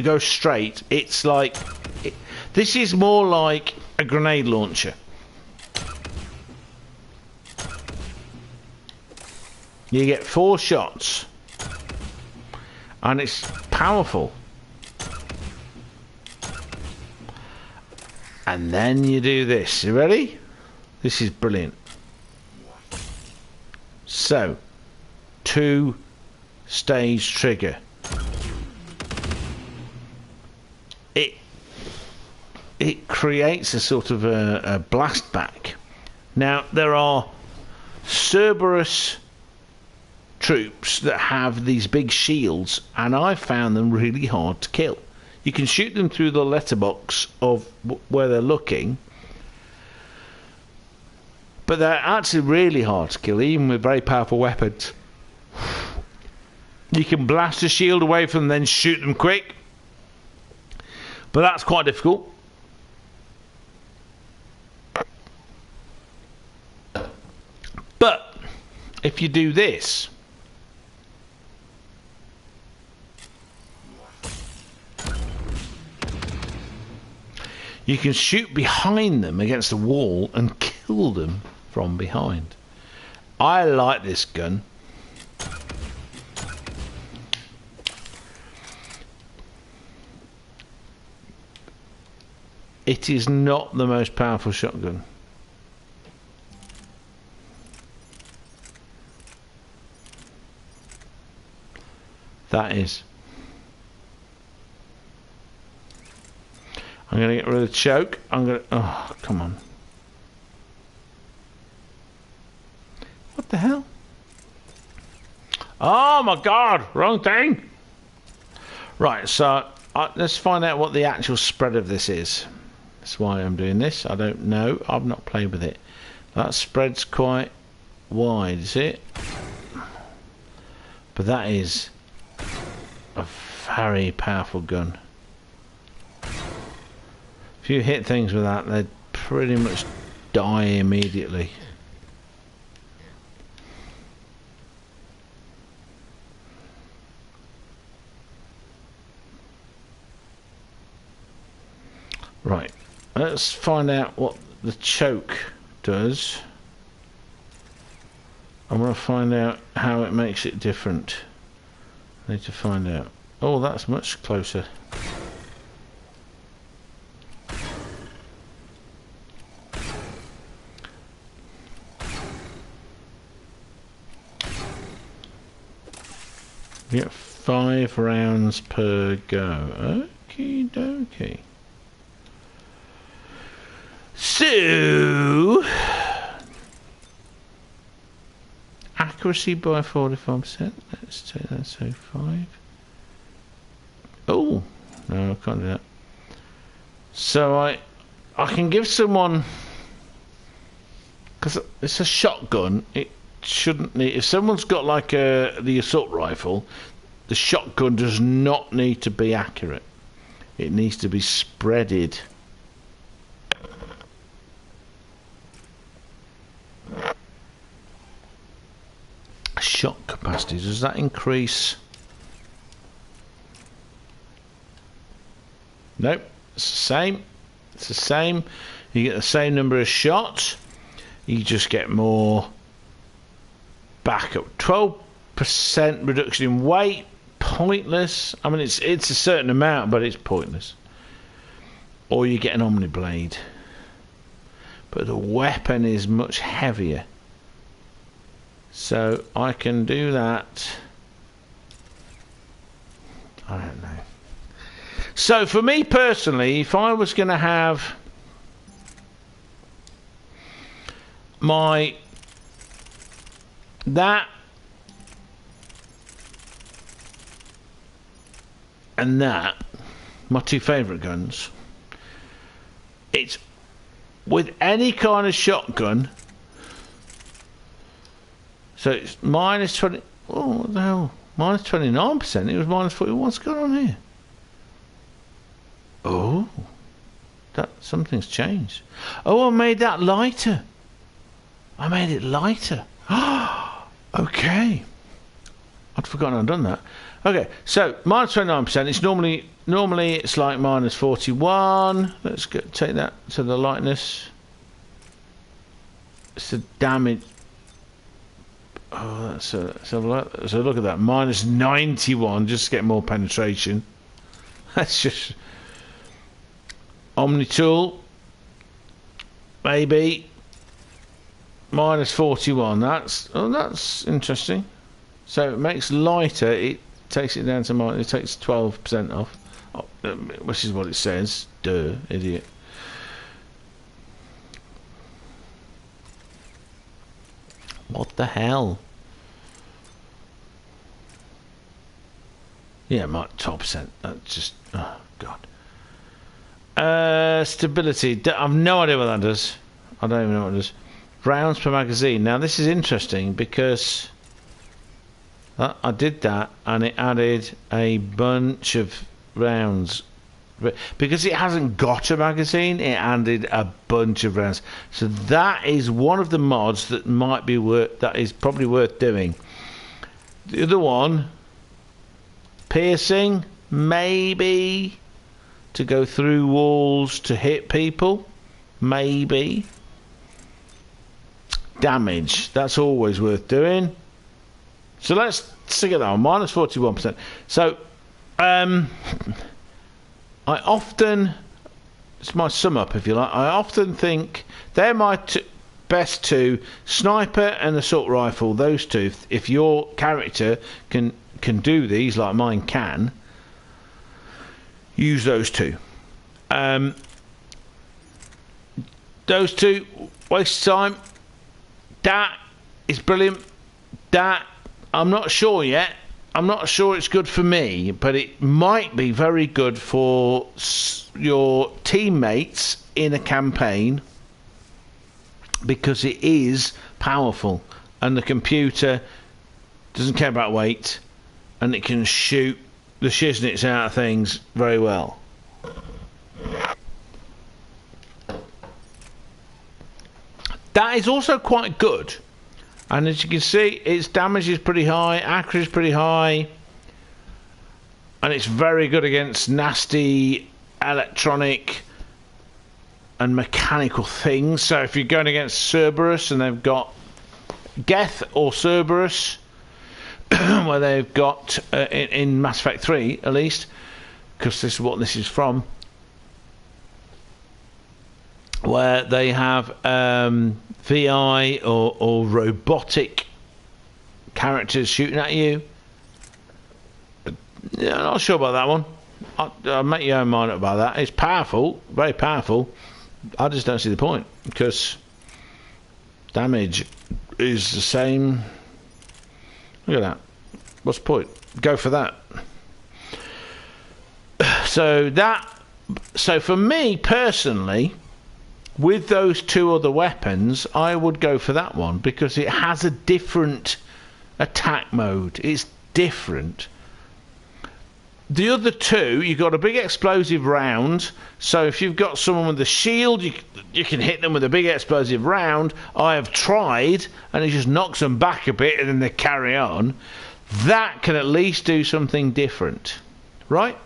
go straight. It's like... this is more like a grenade launcher. You get 4 shots. And it's powerful. And then you do this. You ready? This is brilliant. So, 2-stage trigger. It creates a sort of a blast back. Now, there are Cerberus troops that have these big shields, and I found them really hard to kill. You can shoot them through the letterbox of where they're looking, but they're actually really hard to kill, even with very powerful weapons. You can blast a shield away from them, then shoot them quick, but that's quite difficult. But if you do this, you can shoot behind them against the wall and kill them from behind. I like this gun. It is not the most powerful shotgun. That is. I'm going to get rid of the choke. I'm going to... Oh, come on. What the hell? Oh my god, wrong thing. Right, so let's find out what the actual spread of this is. That's why I'm doing this. I don't know. I've not played with it. That spread's quite wide, is it? But that is a very powerful gun. If you hit things with that, they pretty much die immediately. Right, let's find out what the choke does. I want to find out how it makes it different. I need to find out. Oh, that's much closer. You get 5 rounds per go. Okie dokie. So, accuracy by 45%. Let's take that. So 5. Oh no, I can't do that. So I can give someone, because it's a shotgun. It shouldn't need. If someone's got like the assault rifle, the shotgun does not need to be accurate. It needs to be spreaded. Shot capacity, does that increase? Nope, it's the same. It's the same. You get the same number of shots. You just get more backup. 12% reduction in weight. Pointless. I mean, it's a certain amount, but it's pointless. Or you get an Omni Blade, but the weapon is much heavier. So I can do that. I don't know. So for me personally, if I was going to have that and that, my two favourite guns, it's with any kind of shotgun. So it's minus 20. Oh, what the hell? Minus 29%. It was minus 40. What's going on here? Oh, something's changed. Oh, I made that lighter. I made it lighter. Okay. I'd forgotten I'd done that. Okay, so minus 29%. It's normally it's like minus 41. Let's take that to the lightness. It's the damage. Oh, so look at that. Minus 91, just to get more penetration. That's just Omni tool. Maybe minus 41. That's interesting. So it makes lighter. It takes it down to minus. It takes 12% off, which is what it says. Duh, idiot. What the hell? Yeah, my 12%. That's just, oh god. Stability. I've no idea what that does. I don't even know what it does. Rounds per magazine. Now this is interesting because I did that and it added a bunch of rounds. Because it hasn't got a magazine, it added a bunch of rounds. So that is one of the mods that might be that is probably worth doing. The other one, piercing, maybe, to go through walls to hit people, maybe. Damage, that's always worth doing. So let's stick it on minus 41%. So I often, it's my sum up if you like, I often think they're my best two, sniper and assault rifle. Those two, if your character can do these like mine can, use those two. Those two, waste time. That is brilliant. That I'm not sure yet. I'm not sure it's good for me, but it might be very good for your teammates in a campaign, because it is powerful and the computer doesn't care about weight and it can shoot the shiznits out of things very well. That is also quite good, and as you can see, its damage is pretty high, accuracy is pretty high, and it's very good against nasty electronic and mechanical things. So if you're going against Cerberus and they've got Geth or Cerberus, where they've got in Mass Effect 3 at least, because this is what this is from, where they have VI or robotic characters shooting at you. Yeah, I'm not sure about that one. I'll make your own mind up about that. It's powerful, very powerful. I just don't see the point, because damage is the same. Look at that. What's the point? Go for that. So for me personally, with those two other weapons, I would go for that one, because it has a different attack mode. It's different. The other two, you've got a big explosive round, so if you've got someone with a shield, you can hit them with a big explosive round. I have tried, and it just knocks them back a bit, and then they carry on. That can at least do something different, right?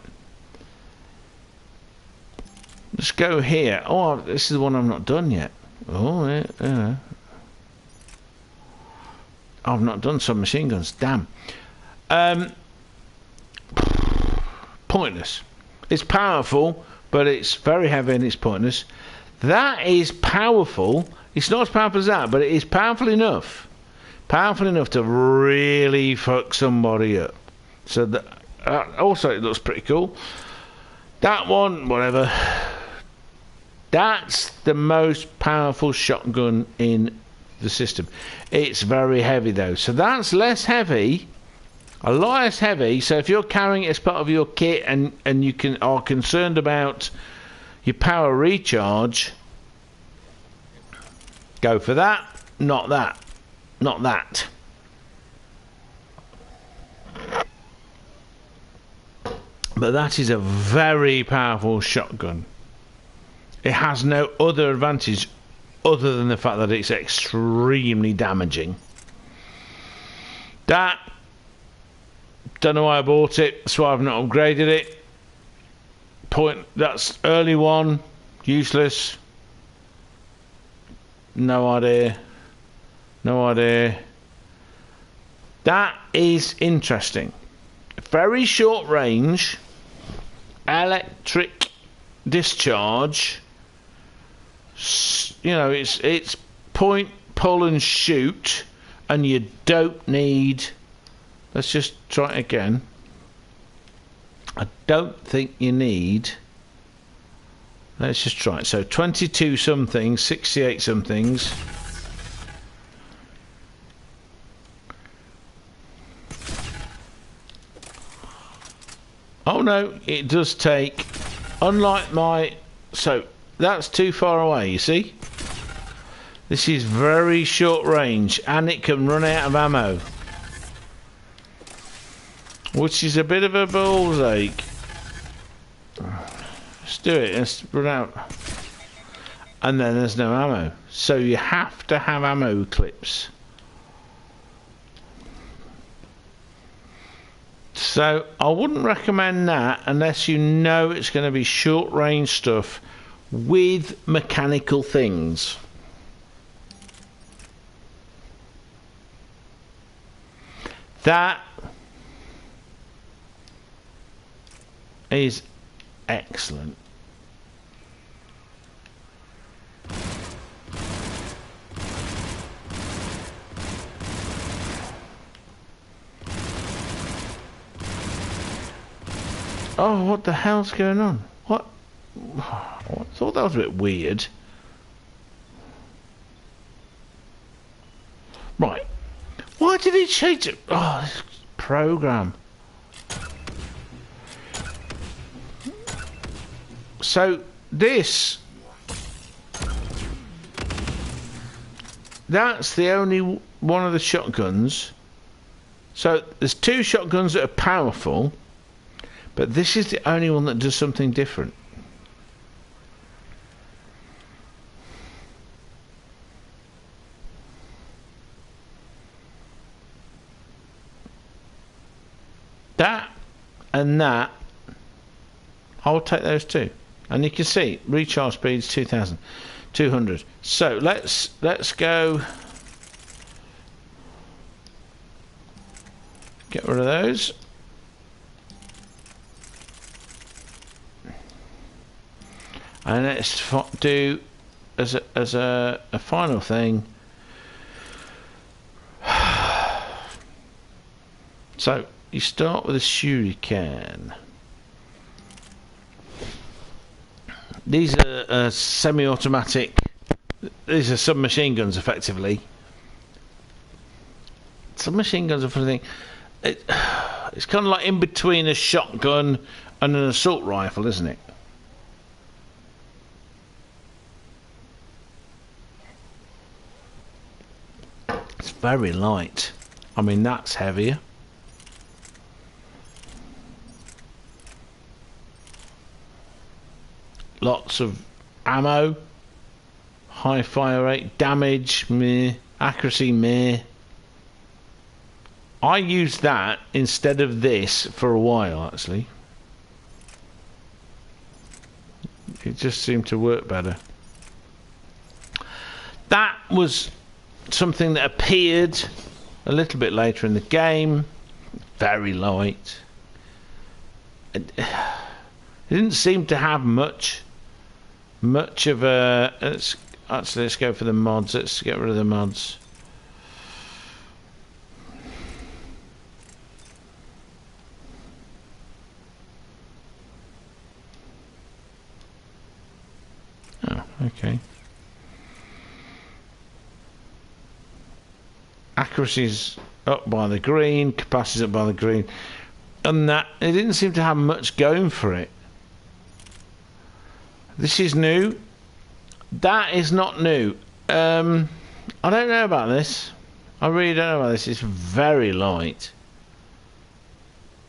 Let's go here. Oh, this is the one I've not done yet. Oh, yeah. I've not done submachine guns. Damn. Pointless. It's powerful, but it's very heavy and it's pointless. That is powerful. It's not as powerful as that, but it is powerful enough. Powerful enough to really fuck somebody up. So that, also it looks pretty cool. That one, whatever. That's the most powerful shotgun in the system. It's very heavy though, so that's less heavy. A lot less heavy, so if you're carrying it as part of your kit and you are concerned about your power recharge, go for that, not that. Not that. But that is a very powerful shotgun. It has no other advantage other than the fact that it's extremely damaging. That, don't know why I bought it, that's why I've not upgraded it. That's early one, useless. No idea. No idea. That is interesting. Very short range, electric discharge. You know, it's point, pull and shoot, and you don't need. Let's just try it again. I don't think you need. Let's just try it. So 22 somethings, 68 somethings. Oh no, it does take. Unlike my. So that's too far away, you see? This is very short range and it can run out of ammo, which is a bit of a ball's ache. Let's do it. Let's run out. And then there's no ammo. So you have to have ammo clips. So I wouldn't recommend that unless you know it's going to be short range stuff with mechanical things. That is excellent. Oh, what the hell's going on? What? I thought that was a bit weird. Right. Why did did it change it? Oh, this program. So this, that's the only one of the shotguns. So there's two shotguns that are powerful, but this is the only one that does something different. That and that, I'll take those two. And you can see recharge speed's 2,200. So let's go. Get rid of those. And let's do as a final thing. So you start with a shuriken. These are semi-automatic. These are submachine guns, effectively. Submachine guns are funny thing. It's kind of like in between a shotgun and an assault rifle, isn't it? It's very light. I mean, that's heavier. Lots of ammo, high fire rate, damage, meh, accuracy, meh. I used that instead of this for a while, actually. It just seemed to work better. That was something that appeared a little bit later in the game. Very light. It didn't seem to have much of a... let's go for the mods. Let's get rid of the mods. Oh, okay. Accuracy's up by the green, capacity's up by the green, and that it didn't seem to have much going for it. This is new. That is not new. I don't know about this. I really don't know about this. It's very light.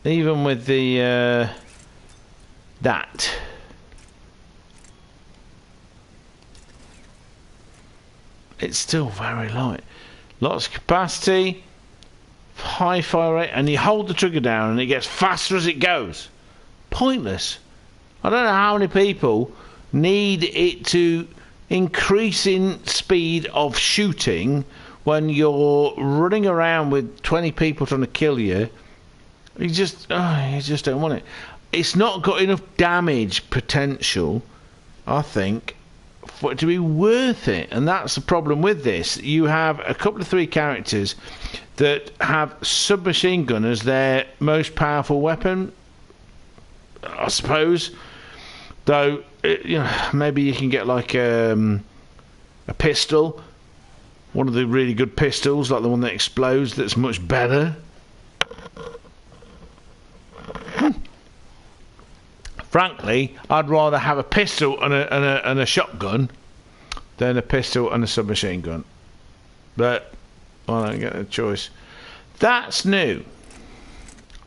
Even with the that. It's still very light. Lots of capacity, high fire rate, and you hold the trigger down and it gets faster as it goes. Pointless. I don't know how many people need it to increase in speed of shooting when you're running around with 20 people trying to kill you. You just don't want it. It's not got enough damage potential, I think, for it to be worth it. And that's the problem with this. You have a couple of 3 characters that have submachine gun as their most powerful weapon, I suppose. Though, maybe you can get like a pistol, one of the really good pistols, like the one that explodes, that's much better. Frankly, I'd rather have a pistol and a shotgun than a pistol and a submachine gun. But I don't get a choice. That's new.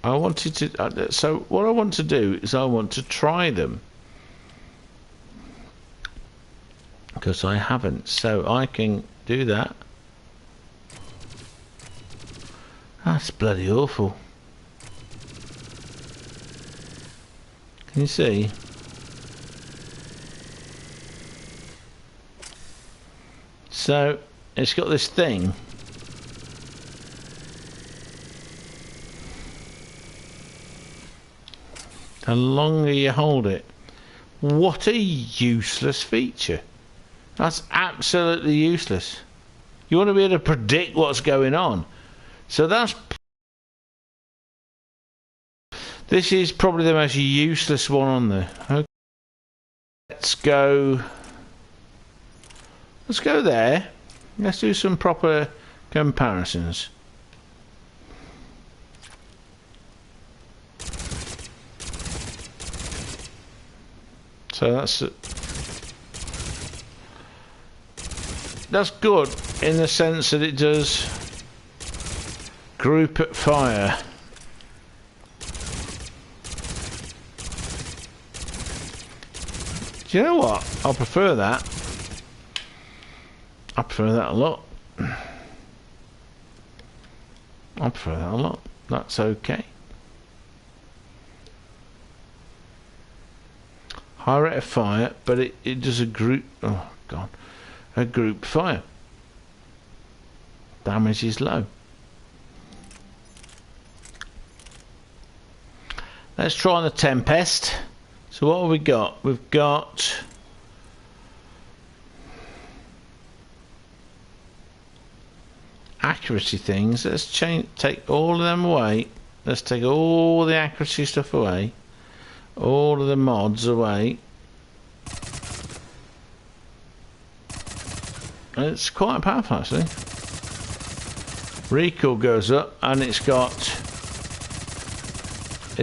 I wanted to. So what I want to do is I want to try them. Because I haven't, so I can do that. That's bloody awful. Can you see? So it's got this thing. The longer you hold it. What a useless feature. That's absolutely useless. You want to be able to predict what's going on. So this is probably the most useless one on there. Okay. Let's go there. Let's do some proper comparisons. So that's good in the sense that it does group at fire. Do you know what? I prefer that. I prefer that a lot. I prefer that a lot. That's okay. High rate of fire, but it does a group. Oh god, a group fire. Damage is low. Let's try on the Tempest. So what have we got? We've got accuracy things. Let's take all of them away. Let's take all the accuracy stuff away. All of the mods away. It's quite powerful actually. Recoil goes up and it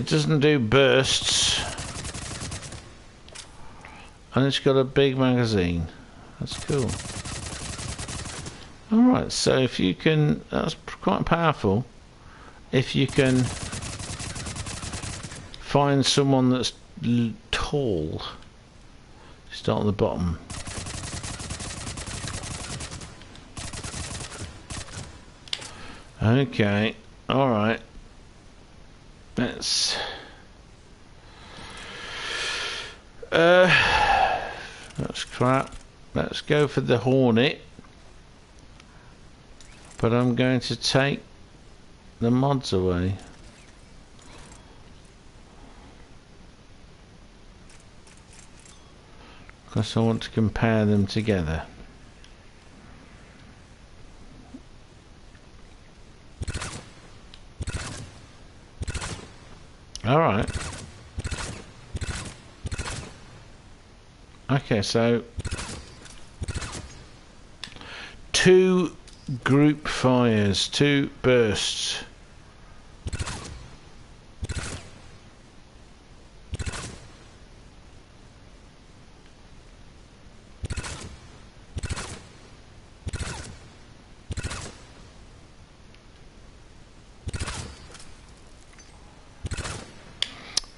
doesn't do bursts, and it's got a big magazine. That's cool. Alright, so if you can, that's quite powerful. If you can find someone that's tall. Start at the bottom. Okay, alright. That's crap. Let's go for the Hornet. But I'm going to take the mods away. Because I want to compare them together. Alright. Okay, so 2 group fires, 2 bursts.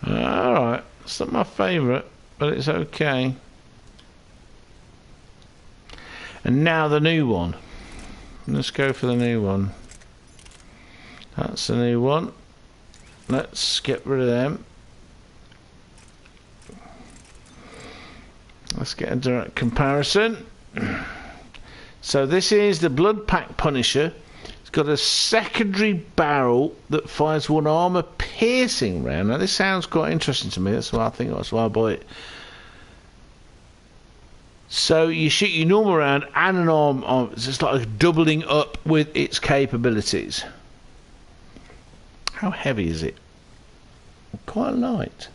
Alright, it's not my favourite, but it's okay. And now the new one. Let's go for the new one. That's the new one. Let's get rid of them. Let's get a direct comparison. So this is the Blood Pack Punisher. It's got a secondary barrel that fires 1 armor piercing round. Now this sounds quite interesting to me. That's why I bought it. So you shoot your normal round and an arm on. It's just like doubling up with its capabilities. How heavy is it? Quite light.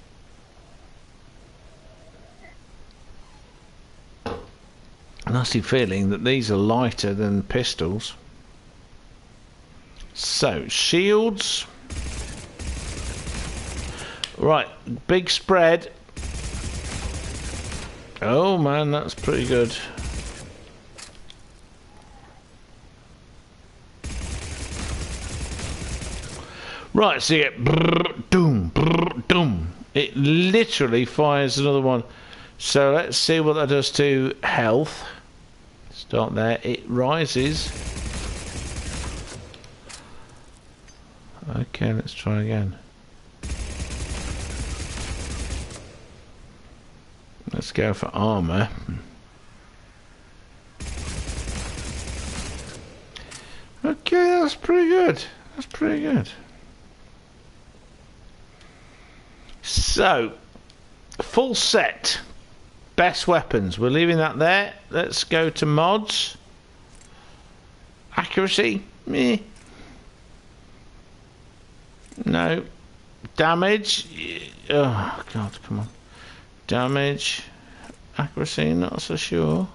A nasty feeling that these are lighter than pistols. So shields. Right, big spread. Oh man, that's pretty good. Right, so you get brrr, doom, brrr, doom. It literally fires another one. So let's see what that does to health. Start there. It rises. Okay, let's try again. Let's go for armor. Okay, that's pretty good. That's pretty good. So, full set. Best weapons. We're leaving that there. Let's go to mods. Accuracy. Meh. No. Damage. Oh, God, come on. Damage, accuracy, not so sure.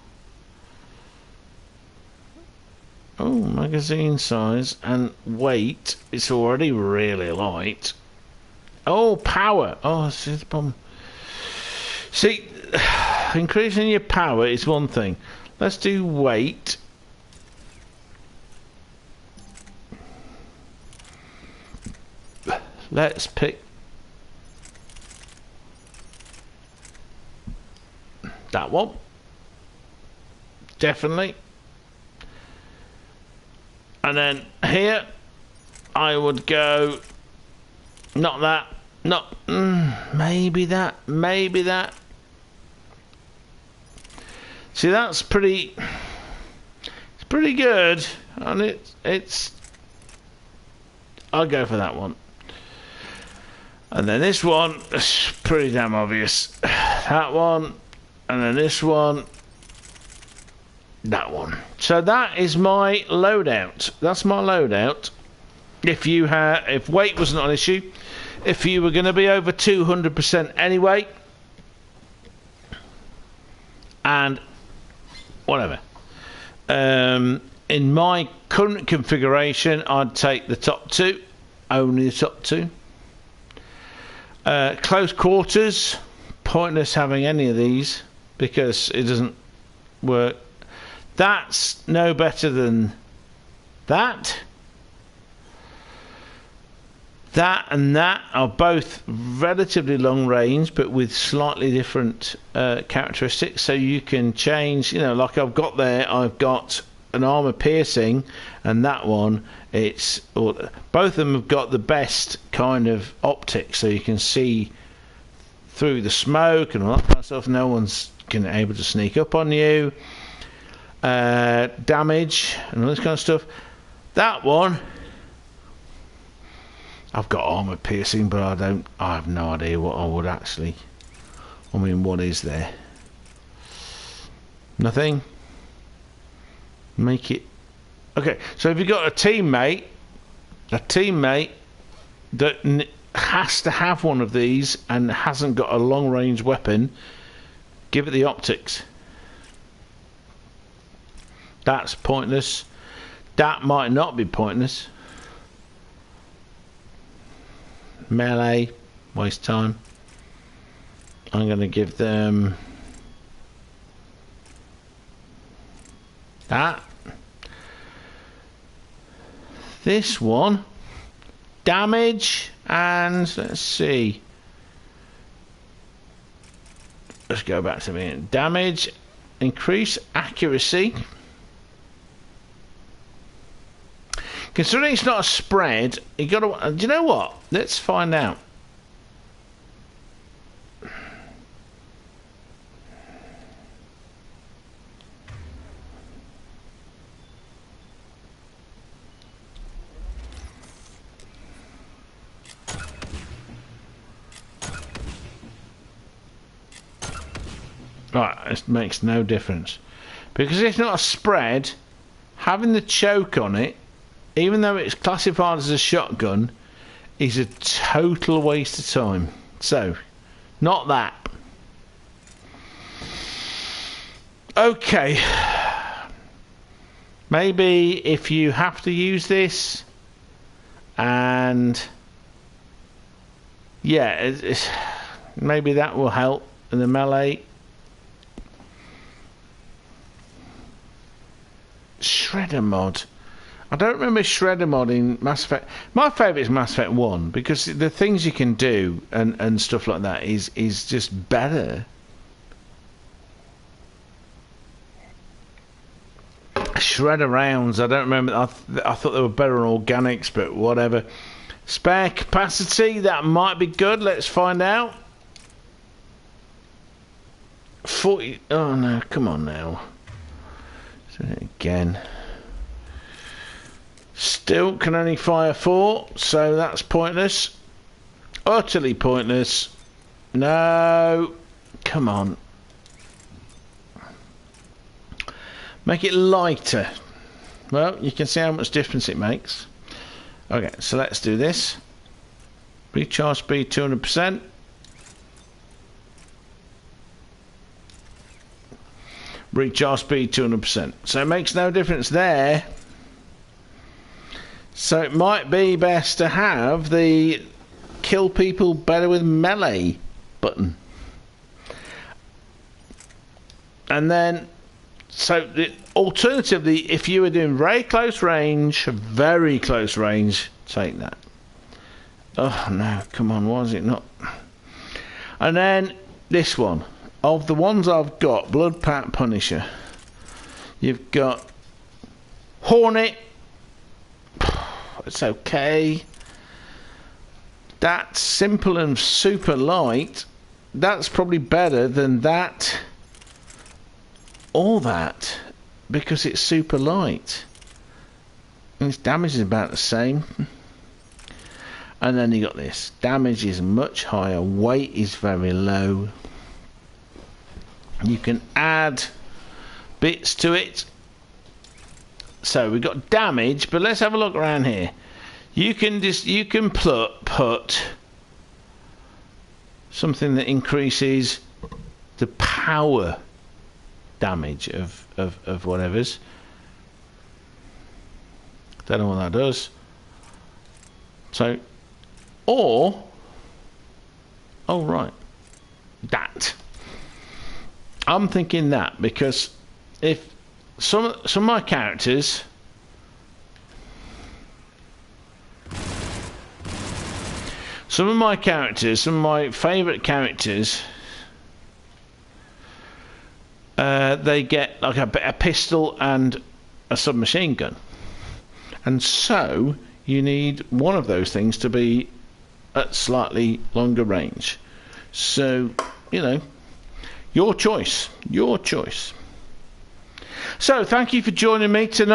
Oh, magazine size and weight. It's already really light. Oh, power. Oh, see the problem. See, increasing your power is one thing. Let's do weight. Let's pick that one. Definitely. And then here I would go, not that, not, maybe that. See, that's pretty, it's pretty good, and it's, I'll go for that one. And then this one is pretty damn obvious. That one, and then this one, that one. So that is my loadout. That's my loadout. If weight was not an issue, if you were going to be over 200% anyway, and whatever. In my current configuration, I'd take the top two, only the top two. Close quarters, pointless having any of these because it doesn't work. That's no better than that. That and that are both relatively long range, but with slightly different characteristics. So you can change, you know, like I've got there, I've got an armor piercing, and that one, both of them have got the best kind of optics, so you can see through the smoke and all that kind of stuff. No one's able to sneak up on you. Damage and all this kind of stuff. That one, I've got armor piercing, but I have no idea what I would actually, I mean, what is there? Nothing. Make it okay. So if you've got a teammate that has to have one of these and hasn't got a long range weapon, give it the optics. That's pointless. That might not be pointless. Melee, waste time. I'm going to give them that. This one, damage, and let's see. Let's go back to me. Damage, increase accuracy. Considering it's not a spread, you got to. Do you know what? Let's find out. Right, it makes no difference because it's not a spread. Having the choke on it, even though it's classified as a shotgun, is a total waste of time. So, not that. Okay. Maybe if you have to use this, and yeah, maybe that will help in the melee. Shredder mod. I don't remember Shredder mod in Mass Effect. My favourite is Mass Effect 1 because the things you can do and stuff like that is just better. Shredder rounds, I don't remember. I thought they were better on organics, but whatever. Spare capacity, that might be good. Let's find out. 40. Oh no, come on now. Do it again. Still can only fire 4, so that's pointless. Utterly pointless. No. Come on. Make it lighter. Well, you can see how much difference it makes. Okay, so let's do this. Recharge speed 200%. Recharge speed 200%. So it makes no difference there. So it might be best to have the kill people better with melee button. And then, so alternatively, if you were doing very close range, take that. Oh no, come on, why is it not? And then this one, of the ones I've got, Blood Pact Punisher, you've got Hornet. It's okay. That's simple and super light. That's probably better than that or that, because it's super light. And its damage is about the same. And then you got this. Damage is much higher. Weight is very low. You can add bits to it. So we've got damage, but let's have a look around here. You can put something that increases the power damage of whatever's. Don't know what that does. So, or, oh right, that. I'm thinking that, because if some of my characters, some of my favourite characters, they get like a pistol and a submachine gun, and so you need one of those things to be at slightly longer range. So, you know, your choice. So thank you for joining me tonight.